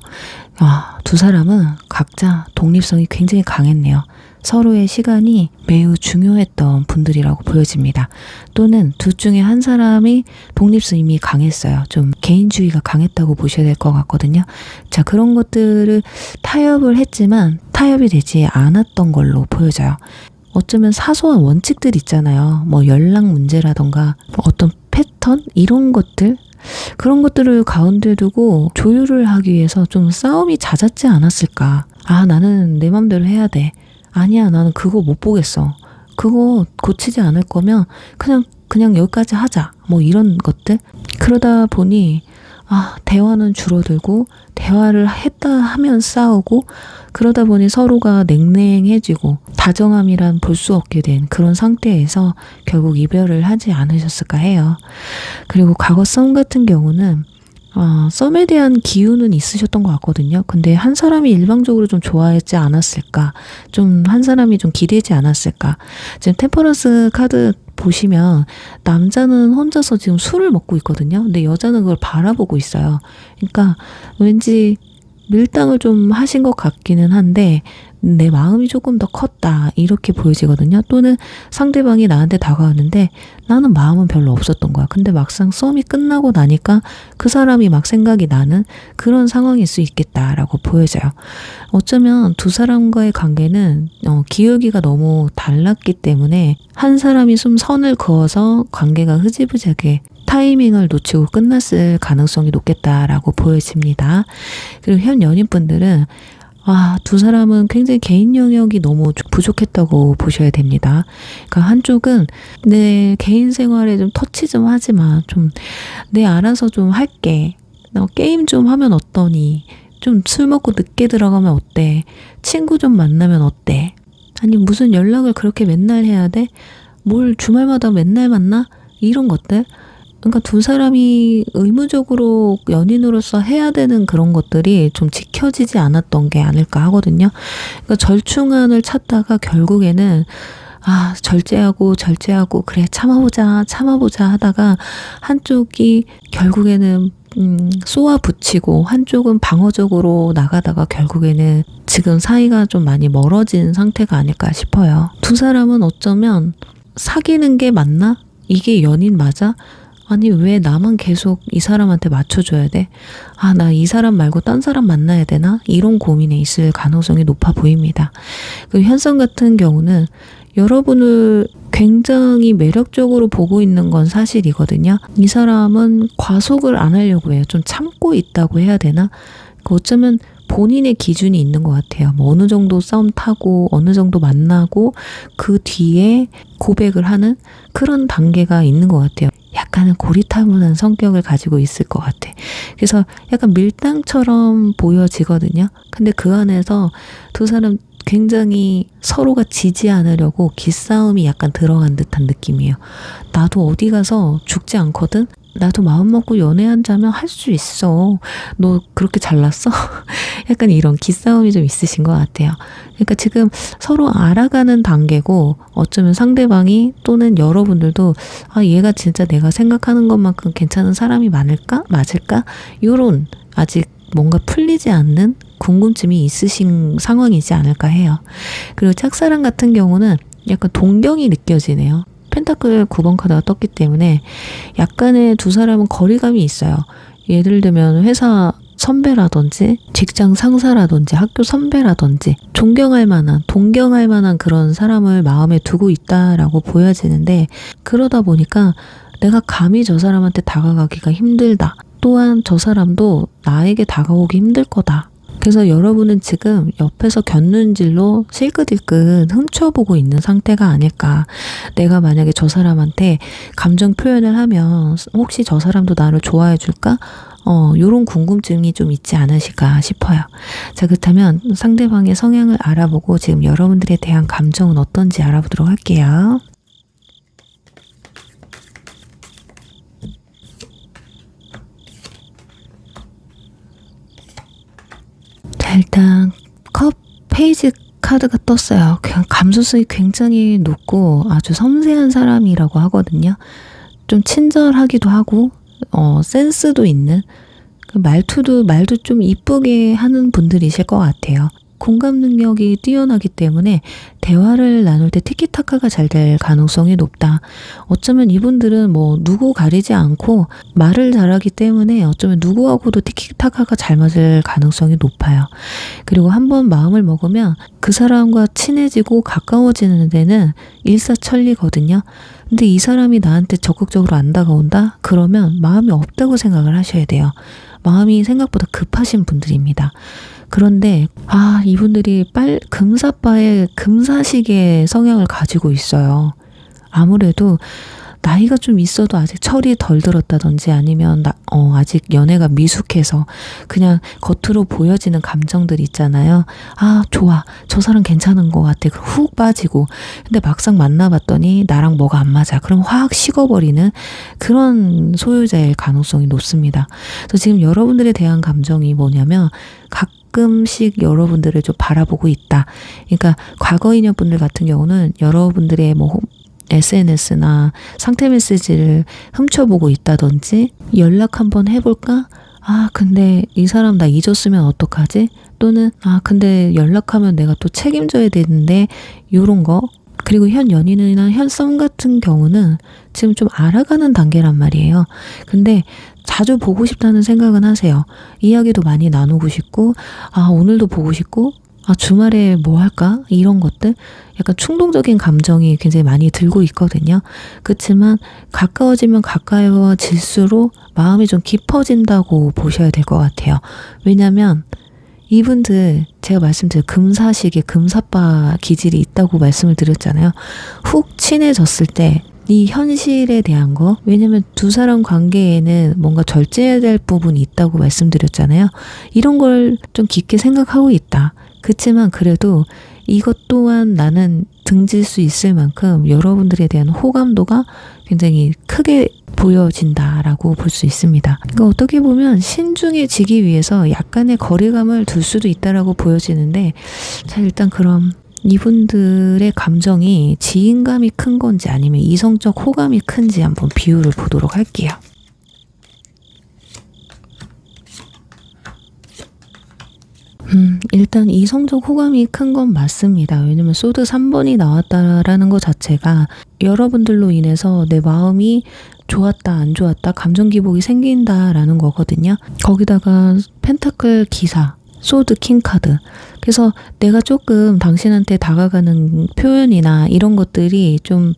두 사람은 각자 독립성이 굉장히 강했네요. 서로의 시간이 매우 중요했던 분들이라고 보여집니다. 또는 둘 중에 한 사람이 독립성이 강했어요. 좀 개인주의가 강했다고 보셔야 될 것 같거든요. 자, 그런 것들을 타협을 했지만 타협이 되지 않았던 걸로 보여져요. 어쩌면 사소한 원칙들 있잖아요. 뭐 연락 문제라던가 어떤 패턴 이런 것들 그런 것들을 가운데 두고 조율을 하기 위해서 좀 싸움이 잦았지 않았을까. 나는 내 맘대로 해야 돼. 아니야, 나는 그거 못 보겠어. 그거 고치지 않을 거면 그냥 여기까지 하자. 뭐 이런 것들. 그러다 보니 대화는 줄어들고 대화를 했다 하면 싸우고 그러다 보니 서로가 냉랭해지고 다정함이란 볼 수 없게 된 그런 상태에서 결국 이별을 하지 않으셨을까 해요. 그리고 과거 썸 같은 경우는 썸에 대한 기운은 있으셨던 것 같거든요. 근데 한 사람이 일방적으로 좀 좋아했지 않았을까? 좀 한 사람이 좀 기대지 않았을까? 지금 템퍼런스 카드 보시면 남자는 혼자서 지금 술을 먹고 있거든요. 근데 여자는 그걸 바라보고 있어요. 그러니까 왠지 밀당을 좀 하신 것 같기는 한데 내 마음이 조금 더 컸다 이렇게 보여지거든요. 또는 상대방이 나한테 다가왔는데 나는 마음은 별로 없었던 거야. 근데 막상 썸이 끝나고 나니까 그 사람이 막 생각이 나는 그런 상황일 수 있겠다라고 보여져요. 어쩌면 두 사람과의 관계는 기울기가 너무 달랐기 때문에 한 사람이 좀 선을 그어서 관계가 흐지부지하게 타이밍을 놓치고 끝났을 가능성이 높겠다라고 보여집니다. 그리고 현 연인분들은 두 사람은 굉장히 개인 영역이 너무 부족했다고 보셔야 됩니다. 그러니까 한쪽은 내 개인 생활에 좀 터치 좀 하지만 좀 내 알아서 좀 할게. 게임 좀 하면 어떠니? 좀 술 먹고 늦게 들어가면 어때? 친구 좀 만나면 어때? 아니 무슨 연락을 그렇게 맨날 해야 돼? 뭘 주말마다 맨날 만나? 이런 것들. 그러니까 두 사람이 의무적으로 연인으로서 해야 되는 그런 것들이 좀 지켜지지 않았던 게 아닐까 하거든요. 그러니까 절충안을 찾다가 결국에는 절제하고 그래 참아보자 하다가 한쪽이 결국에는 쏘아붙이고 한쪽은 방어적으로 나가다가 결국에는 지금 사이가 좀 많이 멀어진 상태가 아닐까 싶어요. 두 사람은 어쩌면 사귀는 게 맞나? 이게 연인 맞아? 아니 왜 나만 계속 이 사람한테 맞춰줘야 돼? 나 이 사람 말고 딴 사람 만나야 되나? 이런 고민에 있을 가능성이 높아 보입니다. 그 현성 같은 경우는 여러분을 굉장히 매력적으로 보고 있는 건 사실이거든요. 이 사람은 과속을 안 하려고 해요. 좀 참고 있다고 해야 되나? 어쩌면 본인의 기준이 있는 것 같아요. 뭐 어느 정도 싸움 타고 어느 정도 만나고 그 뒤에 고백을 하는 그런 단계가 있는 것 같아요. 약간은 고리타분한 성격을 가지고 있을 것 같아. 그래서 약간 밀당처럼 보여지거든요. 근데 그 안에서 두 사람 굉장히 서로가 지지 않으려고 기싸움이 약간 들어간 듯한 느낌이에요. 나도 어디 가서 죽지 않거든? 나도 마음 먹고 연애한다면 할 수 있어. 너 그렇게 잘났어? 약간 이런 기싸움이 좀 있으신 것 같아요. 그러니까 지금 서로 알아가는 단계고 어쩌면 상대방이 또는 여러분들도 얘가 진짜 내가 생각하는 것만큼 괜찮은 사람이 맞을까? 이런 아직 뭔가 풀리지 않는 궁금증이 있으신 상황이지 않을까 해요. 그리고 짝사랑 같은 경우는 약간 동경이 느껴지네요. 펜타클 9번 카드가 떴기 때문에 약간의 두 사람은 거리감이 있어요. 예를 들면 회사 선배라든지 직장 상사라든지 학교 선배라든지 동경할 만한 그런 사람을 마음에 두고 있다라고 보여지는데, 그러다 보니까 내가 감히 저 사람한테 다가가기가 힘들다. 또한 저 사람도 나에게 다가오기 힘들 거다. 그래서 여러분은 지금 옆에서 곁눈질로 실끝일끝 훔쳐보고 있는 상태가 아닐까. 내가 만약에 저 사람한테 감정 표현을 하면 혹시 저 사람도 나를 좋아해 줄까? 요런 궁금증이 좀 있지 않으실까 싶어요. 자, 그렇다면 상대방의 성향을 알아보고 지금 여러분들에 대한 감정은 어떤지 알아보도록 할게요. 자, 일단 컵 페이지 카드가 떴어요. 그냥 감수성이 굉장히 높고 아주 섬세한 사람이라고 하거든요. 좀 친절하기도 하고 센스도 있는, 말도 좀 이쁘게 하는 분들이실 것 같아요. 공감 능력이 뛰어나기 때문에 대화를 나눌 때 티키타카가 잘 될 가능성이 높다. 어쩌면 이분들은 뭐 누구 가리지 않고 말을 잘하기 때문에 어쩌면 누구하고도 티키타카가 잘 맞을 가능성이 높아요. 그리고 한번 마음을 먹으면 그 사람과 친해지고 가까워지는 데는 일사천리거든요. 근데 이 사람이 나한테 적극적으로 안 다가온다? 그러면 마음이 없다고 생각을 하셔야 돼요. 마음이 생각보다 급하신 분들입니다. 그런데 이분들이 금사빠의 금사식의 성향을 가지고 있어요. 아무래도 나이가 좀 있어도 아직 철이 덜 들었다든지 아니면 아직 연애가 미숙해서 그냥 겉으로 보여지는 감정들 있잖아요. 좋아, 저 사람 괜찮은 것 같아. 그럼 훅 빠지고, 근데 막상 만나봤더니 나랑 뭐가 안 맞아. 그럼 확 식어버리는 그런 소유자일 가능성이 높습니다. 그래서 지금 여러분들에 대한 감정이 뭐냐면 가끔씩 여러분들을 좀 바라보고 있다. 그러니까 과거 인연분들 같은 경우는 여러분들의 SNS나 상태 메시지를 훔쳐보고 있다든지, 연락 한번 해볼까? 근데 이 사람 나 잊었으면 어떡하지? 또는 근데 연락하면 내가 또 책임져야 되는데, 요런 거. 그리고 현 연인이나 현 썸 같은 경우는 지금 좀 알아가는 단계란 말이에요. 근데 자주 보고 싶다는 생각은 하세요. 이야기도 많이 나누고 싶고, 오늘도 보고 싶고, 주말에 뭐 할까? 이런 것들. 약간 충동적인 감정이 굉장히 많이 들고 있거든요. 그렇지만 가까워지면 가까워질수록 마음이 좀 깊어진다고 보셔야 될 것 같아요. 왜냐면 이분들 제가 말씀드린 금사식의 금사빠 기질이 있다고 말씀을 드렸잖아요. 훅 친해졌을 때 이 현실에 대한 거, 왜냐면 두 사람 관계에는 뭔가 절제해야 될 부분이 있다고 말씀드렸잖아요. 이런 걸 좀 깊게 생각하고 있다. 그렇지만 그래도 이것 또한 나는 등질 수 있을 만큼 여러분들에 대한 호감도가 굉장히 크게 보여진다라고 볼 수 있습니다. 그러니까 어떻게 보면 신중해지기 위해서 약간의 거리감을 둘 수도 있다라고 보여지는데, 자, 일단 그럼 이분들의 감정이 지인감이 큰 건지 아니면 이성적 호감이 큰지 한번 비율을 보도록 할게요. 일단 이성적 호감이 큰 건 맞습니다. 왜냐면 소드 3번이 나왔다라는 것 자체가 여러분들로 인해서 내 마음이 좋았다 안 좋았다 감정 기복이 생긴다라는 거거든요. 거기다가 펜타클 기사, 소드 킹 카드. 그래서 내가 조금 당신한테 다가가는 표현이나 이런 것들이 좀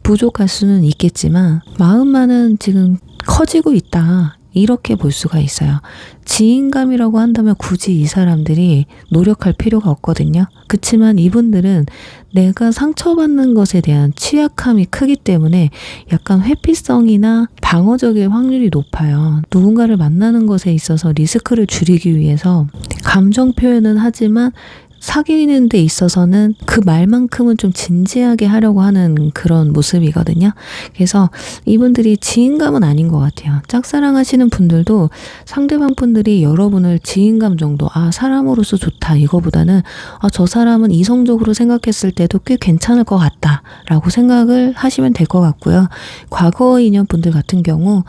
부족할 수는 있겠지만 마음만은 지금 커지고 있다, 이렇게 볼 수가 있어요. 지인감이라고 한다면 굳이 이 사람들이 노력할 필요가 없거든요. 그치만 이분들은 내가 상처받는 것에 대한 취약함이 크기 때문에 약간 회피성이나 방어적일 확률이 높아요. 누군가를 만나는 것에 있어서 리스크를 줄이기 위해서 감정 표현은 하지만 사귀는 데 있어서는 그 말만큼은 좀 진지하게 하려고 하는 그런 모습이거든요. 그래서 이분들이 지인감은 아닌 것 같아요. 짝사랑 하시는 분들도 상대방 분들이 여러분을 지인감 정도, 아, 사람으로서 좋다, 이거보다는 아, 저 사람은 이성적으로 생각했을 때도 꽤 괜찮을 것 같다 라고 생각을 하시면 될 것 같고요. 과거 인연 분들 같은 경우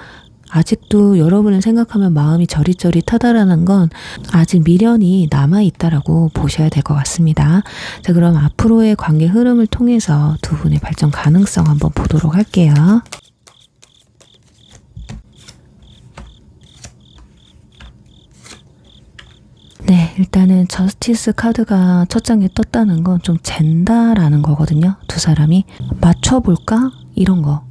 아직도 여러분을 생각하면 마음이 저릿저릿하다라는 건 아직 미련이 남아있다라고 보셔야 될 것 같습니다. 자, 그럼 앞으로의 관계 흐름을 통해서 두 분의 발전 가능성 한번 보도록 할게요. 네, 일단은 저스티스 카드가 첫 장에 떴다는 건 좀 잰다라는 거거든요. 두 사람이 맞춰볼까? 이런 거.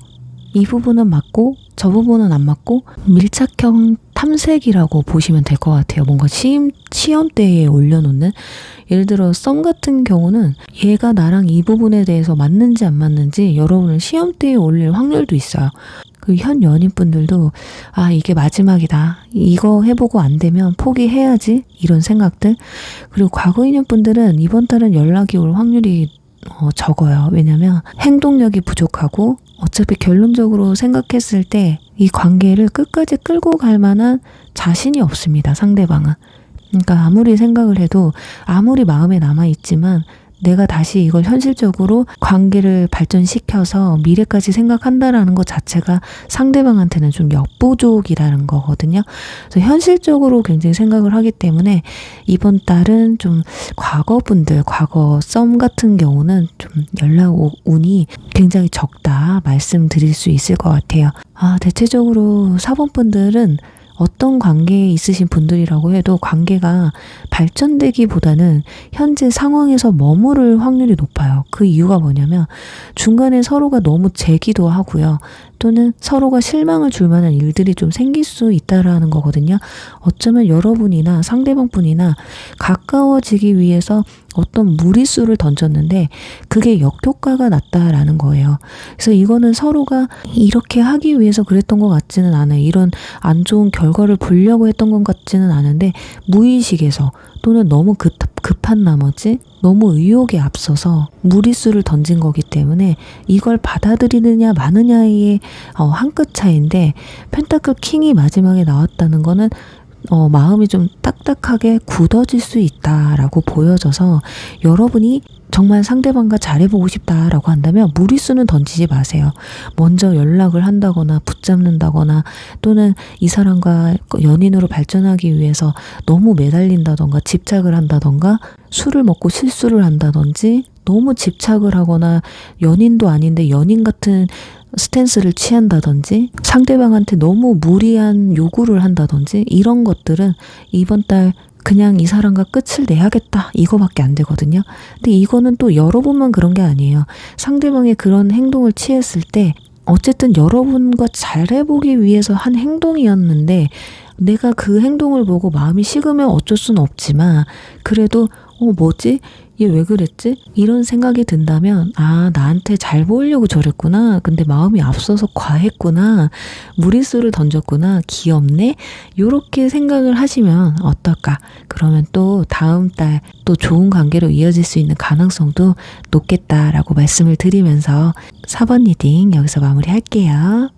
이 부분은 맞고 저 부분은 안 맞고 밀착형 탐색이라고 보시면 될 것 같아요. 뭔가 시험대에 올려놓는, 예를 들어 썸 같은 경우는 얘가 나랑 이 부분에 대해서 맞는지 안 맞는지 여러분을 시험대에 올릴 확률도 있어요. 그 현 연인분들도 아, 이게 마지막이다, 이거 해보고 안 되면 포기해야지, 이런 생각들. 그리고 과거 인연분들은 이번 달은 연락이 올 확률이 적어요. 왜냐면 행동력이 부족하고 어차피 결론적으로 생각했을 때 이 관계를 끝까지 끌고 갈 만한 자신이 없습니다, 상대방은. 그러니까 아무리 생각을 해도, 아무리 마음에 남아있지만 내가 다시 이걸 현실적으로 관계를 발전시켜서 미래까지 생각한다라는 것 자체가 상대방한테는 좀 역부족이라는 거거든요. 그래서 현실적으로 굉장히 생각을 하기 때문에 이번 달은 좀 과거 썸 같은 경우는 좀 연락 운이 굉장히 적다 말씀드릴 수 있을 것 같아요. 아, 대체적으로 4번 분들은 어떤 관계에 있으신 분들이라고 해도 관계가 발전되기보다는 현재 상황에서 머무를 확률이 높아요. 그 이유가 뭐냐면 중간에 서로가 너무 재기도 하고요. 또는 서로가 실망을 줄 만한 일들이 좀 생길 수 있다라는 거거든요. 어쩌면 여러분이나 상대방 분이나 가까워지기 위해서 어떤 무리수를 던졌는데 그게 역효과가 났다라는 거예요. 그래서 이거는 서로가 이렇게 하기 위해서 그랬던 것 같지는 않아요. 이런 안 좋은 결과를 보려고 했던 것 같지는 않은데 무의식에서 또는 너무 급한 나머지 너무 의욕에 앞서서 무리수를 던진 거기 때문에 이걸 받아들이느냐 마느냐의 한 끗 차이인데, 펜타클 킹이 마지막에 나왔다는 거는 마음이 좀 딱딱하게 굳어질 수 있다라고 보여져서 여러분이 정말 상대방과 잘해보고 싶다라고 한다면 무리수는 던지지 마세요. 먼저 연락을 한다거나 붙잡는다거나 또는 이 사람과 연인으로 발전하기 위해서 너무 매달린다던가 집착을 한다던가 술을 먹고 실수를 한다든지 너무 집착을 하거나 연인도 아닌데 연인 같은 스탠스를 취한다든지 상대방한테 너무 무리한 요구를 한다든지 이런 것들은 이번 달 그냥 이 사람과 끝을 내야겠다, 이거밖에 안 되거든요. 근데 이거는 또 여러분만 그런 게 아니에요. 상대방이 그런 행동을 취했을 때 어쨌든 여러분과 잘해보기 위해서 한 행동이었는데 내가 그 행동을 보고 마음이 식으면 어쩔 수는 없지만 그래도 뭐지? 얘 왜 그랬지? 이런 생각이 든다면 나한테 잘 보이려고 저랬구나. 근데 마음이 앞서서 과했구나. 무리수를 던졌구나. 귀엽네. 요렇게 생각을 하시면 어떨까? 그러면 또 다음 달 또 좋은 관계로 이어질 수 있는 가능성도 높겠다라고 말씀을 드리면서 4번 리딩 여기서 마무리할게요.